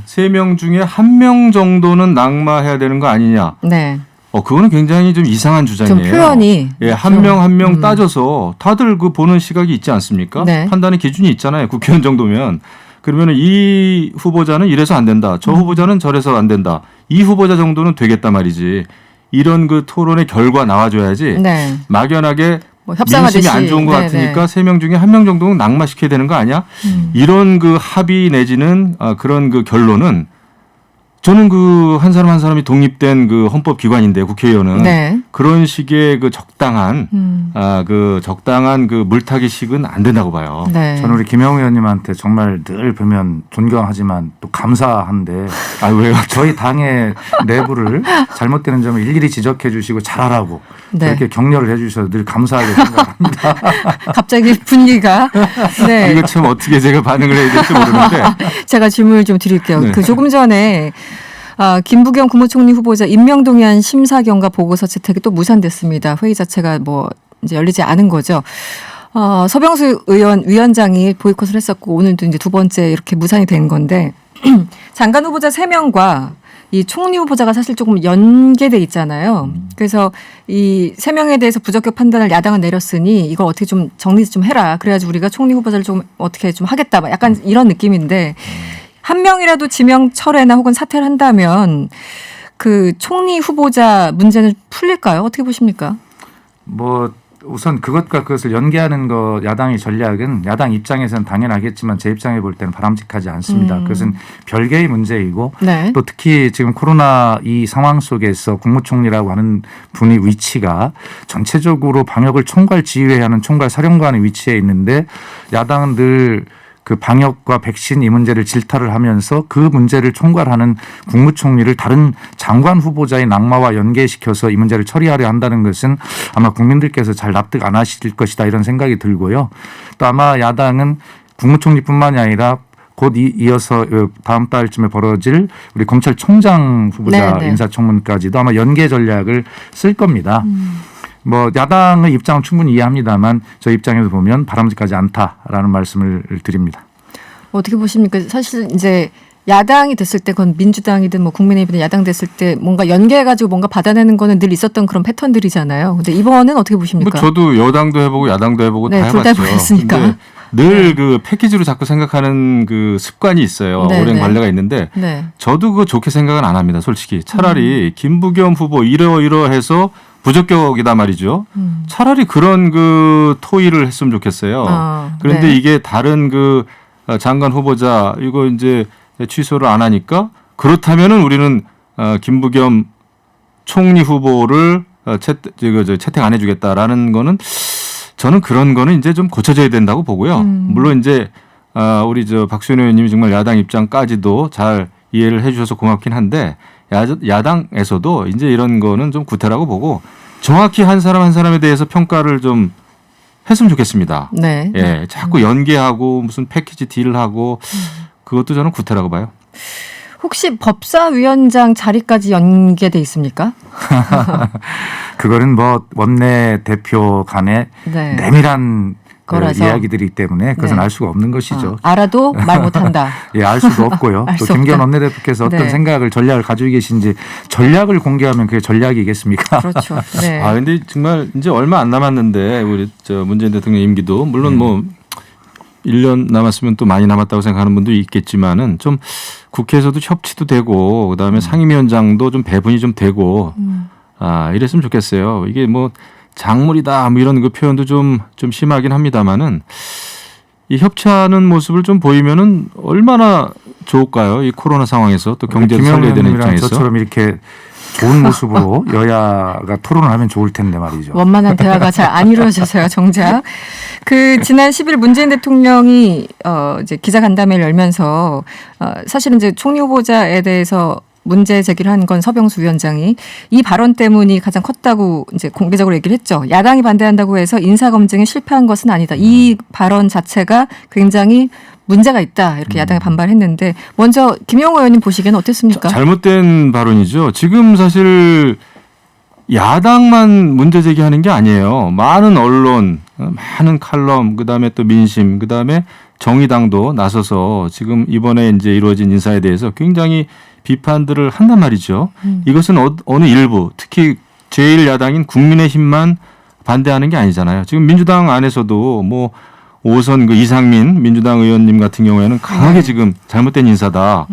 3명 중에 1명 정도는 낙마해야 되는 거 아니냐. 네. 그거는 굉장히 좀 이상한 주장이에요. 좀 표현이 예, 한 명 한 명 따져서 다들 그 보는 시각이 있지 않습니까? 네. 판단의 기준이 있잖아요. 국회의원 정도면. 그러면 이 후보자는 이래서 안 된다. 저 후보자는 저래서 안 된다. 이 후보자 정도는 되겠단 말이지. 이런 그 토론의 결과 나와줘야지. 네. 막연하게 뭐 협상하듯이. 민심이 안 좋은 것 네, 같으니까 3명 중에 1명 정도는 낙마시켜야 되는 거 아니야? 이런 그 합의 내지는 그런 그 결론은 저는 그 한 사람 한 사람이 독립된 그 헌법기관인데 국회의원은 네. 그런 식의 그 적당한 적당한 그 물타기식은 안 된다고 봐요. 네. 저는 우리 김영우 의원님한테 정말 늘 보면 존경하지만 또 감사한데 왜요? 저희 당의 내부를 잘못되는 점을 일일이 지적해 주시고 잘하라고 네. 그렇게 격려를 해 주셔서 늘 감사하게 생각합니다. 갑자기 분위기가. 네. 이거 참 어떻게 제가 반응을 해야 될지 모르는데 제가 질문을 좀 드릴게요. 네. 그 조금 전에 김부겸 국무총리 후보자 임명동의안 심사 경과 보고서 채택이 또 무산됐습니다. 회의 자체가 뭐 이제 열리지 않은 거죠. 서병수 위원장이 보이콧을 했었고 오늘도 이제 두 번째 이렇게 무산이 된 건데 장관 후보자 3명과 이 총리 후보자가 사실 조금 연계돼 있잖아요. 그래서 이 3명에 대해서 부적격 판단을 야당은 내렸으니 이걸 어떻게 좀 정리 좀 해라. 그래야지 우리가 총리 후보자를 좀 어떻게 좀 하겠다. 약간 이런 느낌인데 한 명이라도 지명 철회나 혹은 사퇴를 한다면 그 총리 후보자 문제는 풀릴까요? 어떻게 보십니까? 뭐 우선 그것과 그것을 연계하는 거 야당의 전략은 야당 입장에서는 당연하겠지만 제 입장에 볼 때는 바람직하지 않습니다. 그것은 별개의 문제이고 네. 또 특히 지금 코로나 이 상황 속에서 국무총리라고 하는 분의 위치가 전체적으로 방역을 총괄 지휘해야 하는 총괄 사령관의 위치에 있는데 야당은 늘 그 방역과 백신 이 문제를 질타를 하면서 그 문제를 총괄하는 국무총리를 다른 장관 후보자의 낙마와 연계시켜서 이 문제를 처리하려 한다는 것은 아마 국민들께서 잘 납득 안 하실 것이다 이런 생각이 들고요. 또 아마 야당은 국무총리뿐만이 아니라 곧 이어서 다음 달쯤에 벌어질 우리 검찰총장 후보자 네네. 인사청문까지도 아마 연계 전략을 쓸 겁니다. 뭐 야당의 입장은 충분히 이해합니다만 저희 입장에서 보면 바람직하지 않다라는 말씀을 드립니다. 어떻게 보십니까? 사실 이제 야당이 됐을 때 그건 민주당이든 뭐 국민의힘이든 야당 됐을 때 뭔가 연계해가지고 뭔가 받아내는 거는 늘 있었던 그런 패턴들이잖아요. 근데 이번은 어떻게 보십니까? 뭐 저도 여당도 해보고 야당도 해보고 네, 다 둘 다 해봤죠. 해보셨으니까. 근데 늘 그 패키지로 자꾸 생각하는 그 습관이 있어요. 네, 오랜 네. 관례가 있는데 네. 저도 그거 좋게 생각은 안 합니다. 솔직히 차라리 김부겸 후보 이러이러해서 부적격이다 말이죠. 차라리 그런 그 토의를 했으면 좋겠어요. 그런데 네. 이게 다른 그 장관 후보자 이거 이제 취소를 안 하니까 그렇다면은 우리는 김부겸 총리 후보를 채택 안 해주겠다라는 거는 저는 그런 거는 이제 좀 고쳐져야 된다고 보고요. 물론 이제 우리 박수현 의원님이 정말 야당 입장까지도 잘 이해를 해주셔서 고맙긴 한데 야당에서도 이제 이런 거는 좀 구태라고 보고 정확히 한 사람 한 사람에 대해서 평가를 좀 했으면 좋겠습니다. 네. 예, 자꾸 연계하고 무슨 패키지 딜을 하고 그것도 저는 구태라고 봐요. 혹시 법사위원장 자리까지 연계돼 있습니까? 그거는 뭐 원내 대표 간의 네. 내밀한 거라서. 이야기들이기 때문에 그것은 네. 알 수가 없는 것이죠. 알아도 말 못한다. 예, 알 수도 없고요. 알 또 수 김기현 없다. 원내대표께서 어떤 네. 생각을 전략을 가지고 계신지 전략을 공개하면 그게 전략이겠습니까? 그렇죠. 네. 근데 정말 이제 얼마 안 남았는데 우리 문재인 대통령 임기도 물론 뭐 1년 남았으면 또 많이 남았다고 생각하는 분도 있겠지만은 좀 국회에서도 협치도 되고 그다음에 상임위원장도 좀 배분이 좀 되고 이랬으면 좋겠어요. 이게 뭐 작물이다 뭐 이런 그 표현도 좀 심하긴 합니다만은 이 협치하는 모습을 좀 보이면은 얼마나 좋을까요? 이 코로나 상황에서 또 경제를 살려야 되는 입장에서. 저처럼 이렇게 좋은 모습으로 여야가 토론을 하면 좋을 텐데 말이죠. 원만한 대화가 잘 안 이루어져서요, 정작. 그 지난 10일 문재인 대통령이 이제 기자간담회를 열면서 사실은 이제 총리 후보자에 대해서 문제 제기를 한 건 서병수 위원장이 이 발언 때문이 가장 컸다고 이제 공개적으로 얘기를 했죠. 야당이 반대한다고 해서 인사 검증에 실패한 것은 아니다. 이 발언 자체가 굉장히 문제가 있다. 이렇게 야당이 반발했는데 먼저 김영호 의원님 보시기에는 어땠습니까? 잘못된 발언이죠. 지금 사실 야당만 문제 제기하는 게 아니에요. 많은 언론, 많은 칼럼, 그다음에 또 민심, 그다음에 정의당도 나서서 지금 이번에 이제 이루어진 인사에 대해서 굉장히 비판들을 한단 말이죠. 이것은 어느 일부, 특히 제1야당인 국민의힘만 반대하는 게 아니잖아요. 지금 민주당 안에서도 뭐 오선 그 이상민 민주당 의원님 같은 경우에는 강하게 지금 잘못된 인사다.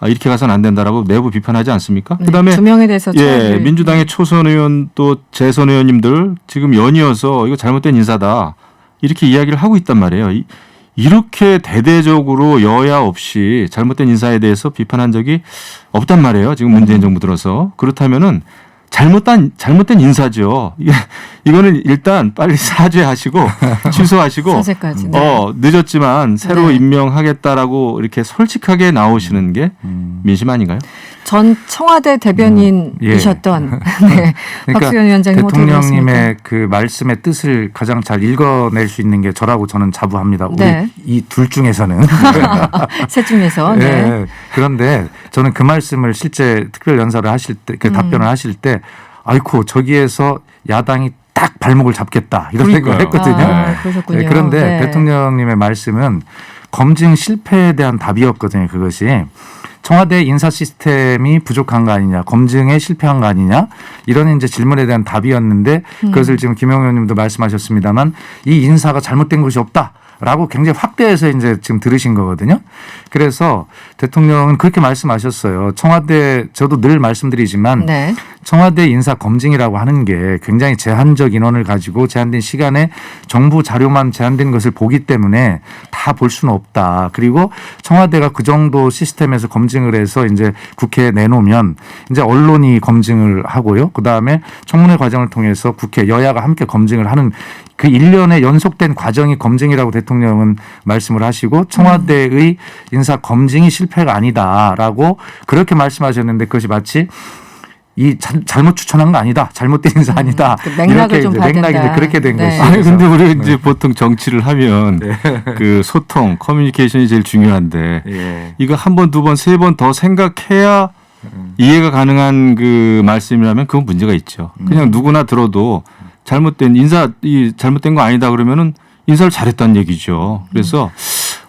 이렇게 가서는 안 된다라고 내부 비판하지 않습니까? 네, 그다음에 두 명에 대해서 민주당의 초선 의원 또 재선 의원님들 지금 연이어서 이거 잘못된 인사다 이렇게 이야기를 하고 있단 말이에요. 이렇게 대대적으로 여야 없이 잘못된 인사에 대해서 비판한 적이 없단 말이에요. 지금 문재인 정부 들어서. 그렇다면은 잘못된 인사죠. 이거는 일단 빨리 사죄하시고 취소하시고 사죄까지. 늦었지만 새로 네. 임명하겠다라고 이렇게 솔직하게 나오시는 게 민심 아닌가요? 전 청와대 대변인이셨던 네. 박수현 위원장님 어떻게 대통령님의 보셨습니까? 그 말씀의 뜻을 가장 잘 읽어낼 수 있는 게 저라고 저는 자부합니다. 우리 네. 이 둘 중에서는. 셋 중에서. 네. 네. 그런데 저는 그 말씀을 실제 특별 연설을 하실 때, 그 답변을 하실 때, 아이고 저기에서 야당이 딱 발목을 잡겠다 이런 생각을 했거든요. 그러셨군요. 네, 그런데 네. 대통령님의 말씀은 검증 실패에 대한 답이었거든요. 그것이. 청와대 인사 시스템이 부족한 거 아니냐, 검증에 실패한 거 아니냐, 이런 이제 질문에 대한 답이었는데 그것을 지금 김영호 의원님도 말씀하셨습니다만 이 인사가 잘못된 것이 없다. 라고 굉장히 확대해서 이제 지금 들으신 거거든요. 그래서 대통령은 그렇게 말씀하셨어요. 청와대, 저도 늘 말씀드리지만 네. 청와대 인사 검증이라고 하는 게 굉장히 제한적 인원을 가지고 제한된 시간에 정부 자료만 제한된 것을 보기 때문에 다 볼 수는 없다. 그리고 청와대가 그 정도 시스템에서 검증을 해서 이제 국회에 내놓으면 이제 언론이 검증을 하고요. 그 다음에 청문회 과정을 통해서 국회 여야가 함께 검증을 하는 그 일련의 연속된 과정이 검증이라고 대통령은 말씀을 하시고 청와대의 인사 검증이 실패가 아니다라고 그렇게 말씀하셨는데 그것이 마치 이 잘못 추천한 거 아니다. 잘못된 인사 아니다. 그 맥락을 이렇게 좀 이제 봐야 맥락이 된다. 그렇게 된 네. 것이죠. 아니 근데 우리 이제 보통 정치를 하면 그 소통, 커뮤니케이션이 제일 중요한데 예. 이거 한 번, 두 번, 세 번 더 생각해야 이해가 가능한 그 말씀이라면 그건 문제가 있죠. 그냥 누구나 들어도 잘못된 잘못된 거 아니다 그러면은 인사를 잘했다는 얘기죠. 그래서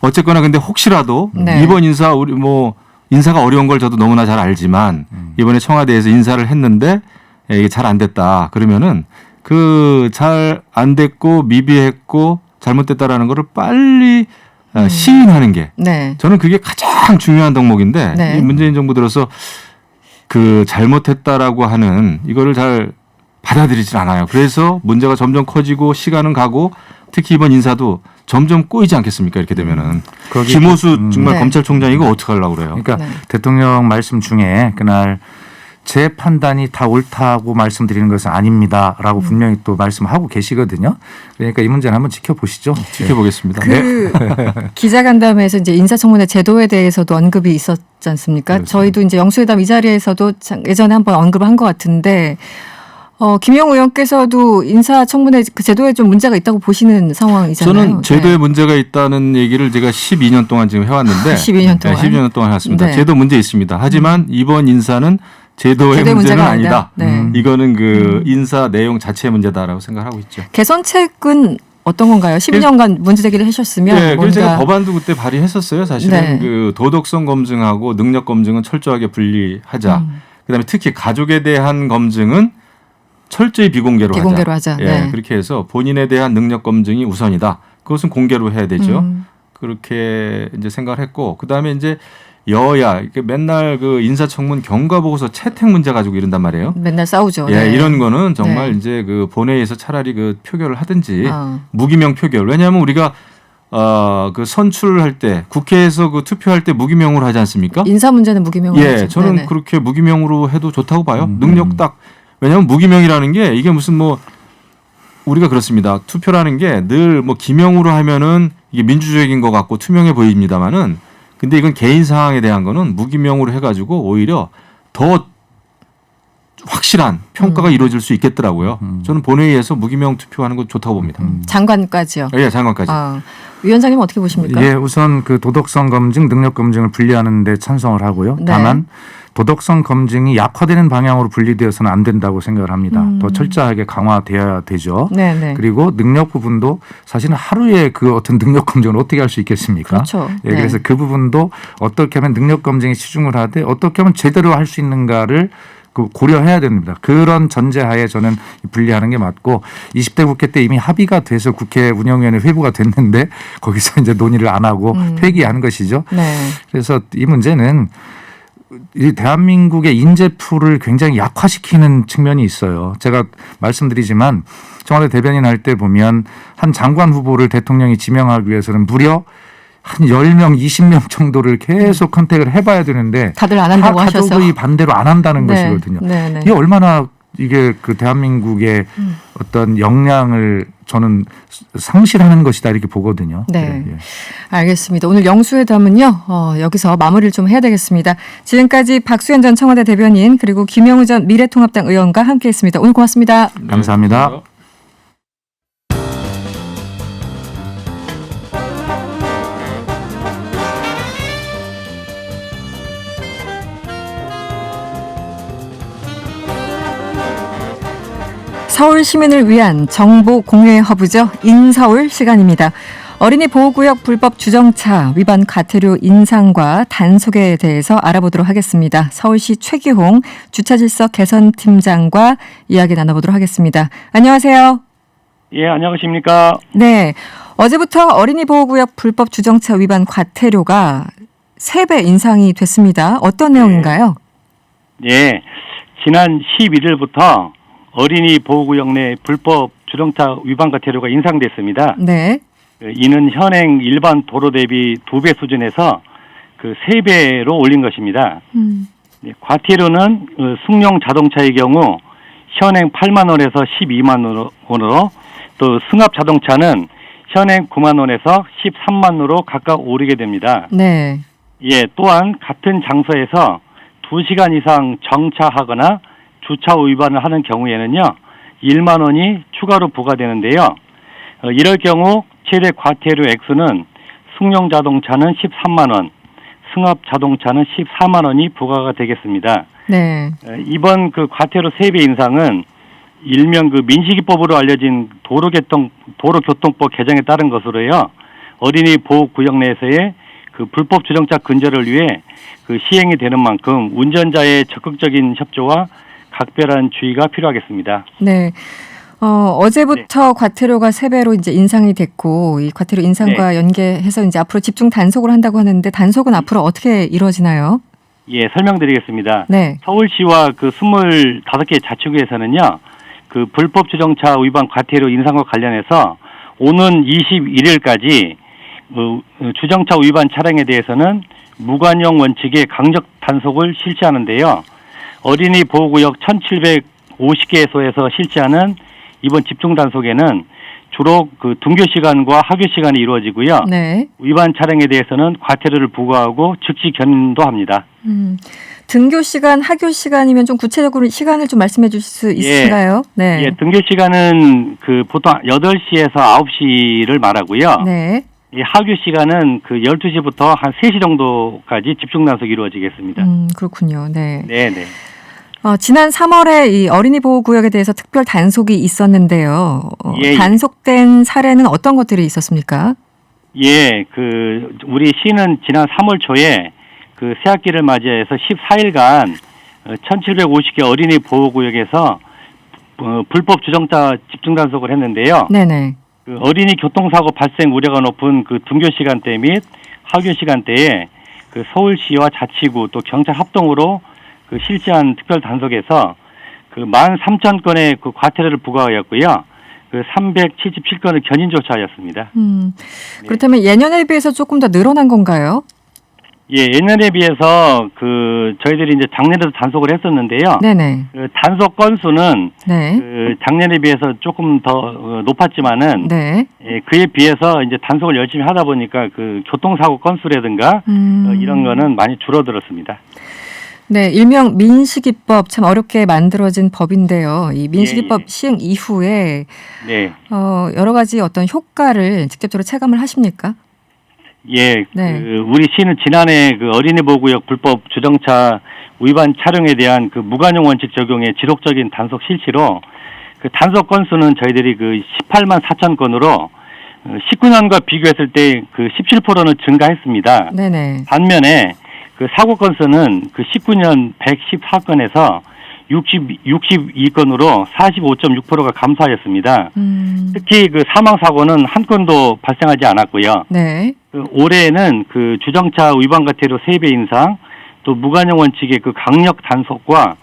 어쨌거나 근데 혹시라도 네. 이번 인사 우리 뭐 인사가 어려운 걸 저도 너무나 잘 알지만 이번에 청와대에서 인사를 했는데 이게 잘 안 됐다 그러면은 그 잘 안 됐고 미비했고 잘못됐다라는 거를 빨리 시인하는 게 네. 저는 그게 가장 중요한 덕목인데 네. 이 문재인 정부 들어서 그 잘못했다라고 하는 이거를 잘 받아들이질 않아요. 그래서 문제가 점점 커지고 시간은 가고 특히 이번 인사도 점점 꼬이지 않겠습니까? 이렇게 되면은 거기 김호수 정말 네. 검찰총장 이거 어떻게 하려고 그래요? 그러니까 네. 대통령 말씀 중에 그날 제 판단이 다 옳다고 말씀드리는 것은 아닙니다라고 분명히 또 말씀하고 계시거든요. 그러니까 이 문제는 한번 지켜보시죠. 지켜보겠습니다. 그 기자간담회에서 이제 인사청문회 제도에 대해서도 언급이 있었지 않습니까? 그렇습니다. 저희도 이제 영수회담 이 자리에서도 예전에 한번 언급을 한 것 같은데 김영우 의원께서도 인사청문회 그 제도에 좀 문제가 있다고 보시는 상황이잖아요. 저는 제도에 네. 문제가 있다는 얘기를 제가 12년 동안 지금 해왔는데 12년 동안. 12년 동안 해왔습니다. 네. 제도 문제 있습니다. 하지만 이번 인사는 제도의 제도의 문제는 문제가 아니다. 아니다. 네. 이거는 그 인사 내용 자체의 문제다라고 생각하고 있죠. 개선책은 어떤 건가요? 12년간 문제 제기를 하셨으면 네, 그래서 제가 뭔가 법안도 그때 발의했었어요. 사실은 네. 그 도덕성 검증하고 능력 검증은 철저하게 분리하자. 그다음에 특히 가족에 대한 검증은 철저히 비공개로 하자. 예, 네. 그렇게 해서 본인에 대한 능력 검증이 우선이다. 그것은 공개로 해야 되죠. 그렇게 이제 생각을 했고 그다음에 이제 여야 이렇게 맨날 그 인사청문 경과보고서 채택 문제 가지고 이런단 말이에요. 맨날 싸우죠. 예, 네. 이런 거는 정말 네. 이제 그 본회의에서 차라리 그 표결을 하든지 아. 무기명 표결. 왜냐하면 우리가 그 선출할 때 국회에서 그 투표할 때 무기명으로 하지 않습니까? 인사 문제는 무기명으로 예, 하죠. 저는 네네. 그렇게 무기명으로 해도 좋다고 봐요. 능력 딱. 왜냐하면 무기명이라는 게 이게 무슨 뭐 우리가 그렇습니다. 투표라는 게 늘 뭐 기명으로 하면은 이게 민주적인 것 같고 투명해 보입니다만은 근데 이건 개인 상황에 대한 거는 무기명으로 해가지고 오히려 더 확실한 평가가 이루어질 수 있겠더라고요. 저는 본회의에서 무기명 투표하는 거 좋다고 봅니다. 장관까지요. 예, 장관까지. 위원장님 어떻게 보십니까? 예, 우선 그 도덕성 검증, 능력 검증을 분리하는 데 찬성을 하고요. 네. 다만 도덕성 검증이 약화되는 방향으로 분리되어서는 안 된다고 생각을 합니다. 더 철저하게 강화되어야 되죠. 네. 그리고 능력 부분도 사실은 하루에 그 어떤 능력 검증을 어떻게 할 수 있겠습니까? 그렇죠. 예, 그래서 그 부분도 어떻게 하면 능력 검증에 치중을 하되 어떻게 하면 제대로 할 수 있는가를 고려해야 됩니다. 그런 전제하에 저는 분리하는 게 맞고 20대 국회 때 이미 합의가 돼서 국회 운영위원회 회부가 됐는데 거기서 이제 논의를 안 하고 폐기한 것이죠. 네. 그래서 이 문제는 이 대한민국의 인재풀을 굉장히 약화시키는 측면이 있어요. 제가 말씀드리지만 청와대 대변인 할 때 보면 한 장관 후보를 대통령이 지명하기 위해서는 무려 한 10명, 20명 정도를 계속 컨택을 해봐야 되는데 다들 안 한다고 하셔서. 가족의 반대로 안 한다는 네. 것이거든요. 네. 이게 얼마나 이게 그 대한민국의 어떤 역량을 저는 상실하는 것이다 이렇게 보거든요. 네. 예. 알겠습니다. 오늘 영수회담은요. 여기서 마무리를 좀 해야 되겠습니다. 지금까지 박수현 전 청와대 대변인 그리고 김영우 전 미래통합당 의원과 함께했습니다. 오늘 고맙습니다. 감사합니다. 서울 시민을 위한 정보 공유의 허브죠. 인서울 시간입니다. 어린이 보호구역 불법 주정차 위반 과태료 인상과 단속에 대해서 알아보도록 하겠습니다. 서울시 최기홍 주차질서 개선팀장과 이야기 나눠보도록 하겠습니다. 안녕하세요. 예, 안녕하십니까. 네, 어제부터 어린이 보호구역 불법 주정차 위반 과태료가 3배 인상이 됐습니다. 어떤 내용인가요? 예, 지난 11일부터 어린이 보호구역 내 불법 주정차 위반 과태료가 인상됐습니다. 네. 이는 현행 일반 도로 대비 2배 수준에서 3배로 올린 것입니다. 네, 과태료는 승용 자동차의 경우 현행 8만 원에서 12만 원으로 또 승합 자동차는 현행 9만 원에서 13만 원으로 각각 오르게 됩니다. 네. 예, 또한 같은 장소에서 2시간 이상 정차하거나 주차 위반을 하는 경우에는요, 1만 원이 추가로 부과되는데요. 이럴 경우 최대 과태료 액수는 승용 자동차는 13만 원, 승합 자동차는 14만 원이 부과가 되겠습니다. 네. 이번 과태료 3배 인상은 일명 민식이법으로 알려진 도로교통법 개정에 따른 것으로요. 어린이 보호구역 내에서의 불법 주정차 근절을 위해 시행이 되는 만큼 운전자의 적극적인 협조와 각별한 주의가 필요하겠습니다. 네. 어제부터 과태료가 3배로 이제 인상이 됐고 이 과태료 인상과 연계해서 이제 앞으로 집중 단속을 한다고 하는데 단속은 앞으로 어떻게 이루어지나요? 예, 설명드리겠습니다. 네. 서울시와 25개 자치구에서는요. 불법 주정차 위반 과태료 인상과 관련해서 오는 21일까지 주정차 위반 차량에 대해서는 무관용 원칙의 강력 단속을 실시하는데요. 어린이 보호구역 1750개소에서 실시하는 이번 집중 단속에는 주로 등교 시간과 하교 시간이 이루어지고요. 네. 위반 차량에 대해서는 과태료를 부과하고 즉시 견인도 합니다. 등교 시간, 하교 시간이면 좀 구체적으로 시간을 좀 말씀해 주실 수 있으신가요? 네. 예, 등교 시간은 보통 8시에서 9시를 말하고요. 네. 이 하교 시간은 12시부터 한 3시 정도까지 집중 단속이 이루어지겠습니다. 그렇군요. 네. 네, 네. 지난 3월에 이 어린이 보호구역에 대해서 특별 단속이 있었는데요. 단속된 사례는 어떤 것들이 있었습니까? 예, 우리 시는 지난 3월 초에 새학기를 맞이해서 14일간 1750개 어린이 보호구역에서 불법 주정차 집중 단속을 했는데요. 네네. 어린이 교통사고 발생 우려가 높은 등교 시간대 및 하교 시간대에 서울시와 자치구 또 경찰 합동으로 실시한 특별 단속에서 13,000건의 과태료를 부과하였고요. 377건을 견인 조처하였습니다. 그렇다면 예년에 비해서 조금 더 늘어난 건가요? 예, 예년에 비해서 저희들이 이제 작년에도 단속을 했었는데요. 네네. 단속 건수는 네. 작년에 비해서 조금 더 높았지만은 네. 예, 그에 비해서 이제 단속을 열심히 하다 보니까 교통사고 건수라든가 이런 거는 많이 줄어들었습니다. 네, 일명 민식이법 참 어렵게 만들어진 법인데요. 이 민식이법 시행 이후에 네. 여러 가지 어떤 효과를 직접적으로 체감을 하십니까? 예, 네. 우리 시는 지난해 그 어린이 보호구역 불법 주정차 위반 차량에 대한 그 무관용 원칙 적용의 지속적인 단속 실시로 그 단속 건수는 저희들이 그 18만 4천 건으로 19년과 비교했을 때 그 17%는 증가했습니다. 네네. 반면에 그 사고 건수는 그 19년 114건에서 62건으로 45.6%가 감소하였습니다. 특히 그 사망 사고는 한 건도 발생하지 않았고요. 네. 그 올해는 그 주정차 위반 과태료 3배 인상, 또 무관용 원칙의 그 강력 단속과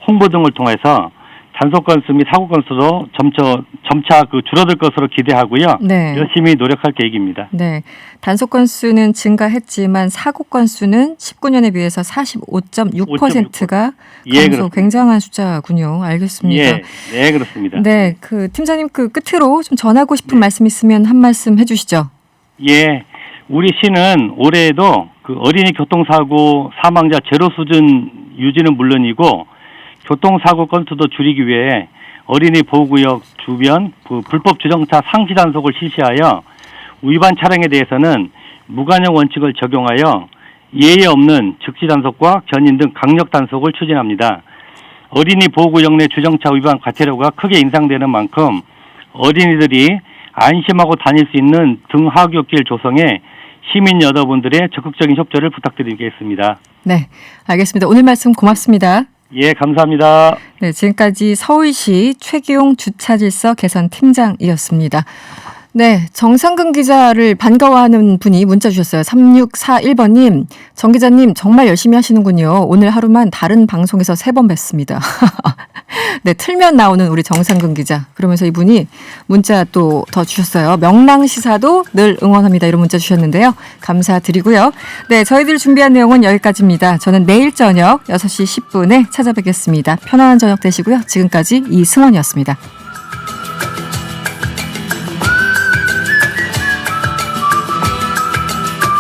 홍보 등을 통해서 단속 건수 및 사고 건수도 점차 그 줄어들 것으로 기대하고요. 네. 열심히 노력할 계획입니다. 네. 단속 건수는 증가했지만 사고 건수는 19년에 비해서 45.6%가 예, 감소. 그렇습니다. 굉장한 숫자군요. 알겠습니다. 예, 네, 그렇습니다. 네, 그 팀장님 그 끝으로 좀 전하고 싶은 말씀 있으면 한 말씀 해주시죠. 예, 우리 시는 올해에도 그 어린이 교통사고 사망자 제로 수준 유지는 물론이고 교통사고 건수도 줄이기 위해 어린이 보호구역 주변 불법 주정차 상시 단속을 실시하여 위반 차량에 대해서는 무관용 원칙을 적용하여 예외 없는 즉시 단속과 견인 등 강력 단속을 추진합니다. 어린이 보호구역 내 주정차 위반 과태료가 크게 인상되는 만큼 어린이들이 안심하고 다닐 수 있는 등하굣길 조성에 시민 여러분들의 적극적인 협조를 부탁드리겠습니다. 네, 알겠습니다. 오늘 말씀 고맙습니다. 예, 감사합니다. 네, 지금까지 서울시 최기용 주차질서 개선 팀장이었습니다. 네, 정상근 기자를 반가워하는 분이 문자 주셨어요. 3641번님, 정 기자님 정말 열심히 하시는군요. 오늘 하루만 다른 방송에서 3번 뵀습니다. 네, 틀면 나오는 우리 정상근 기자. 그러면서 이분이 문자 또 더 주셨어요. 명랑시사도 늘 응원합니다. 이런 문자 주셨는데요. 감사드리고요. 네, 저희들 준비한 내용은 여기까지입니다. 저는 내일 저녁 6시 10분에 찾아뵙겠습니다. 편안한 저녁 되시고요. 지금까지 이승원이었습니다.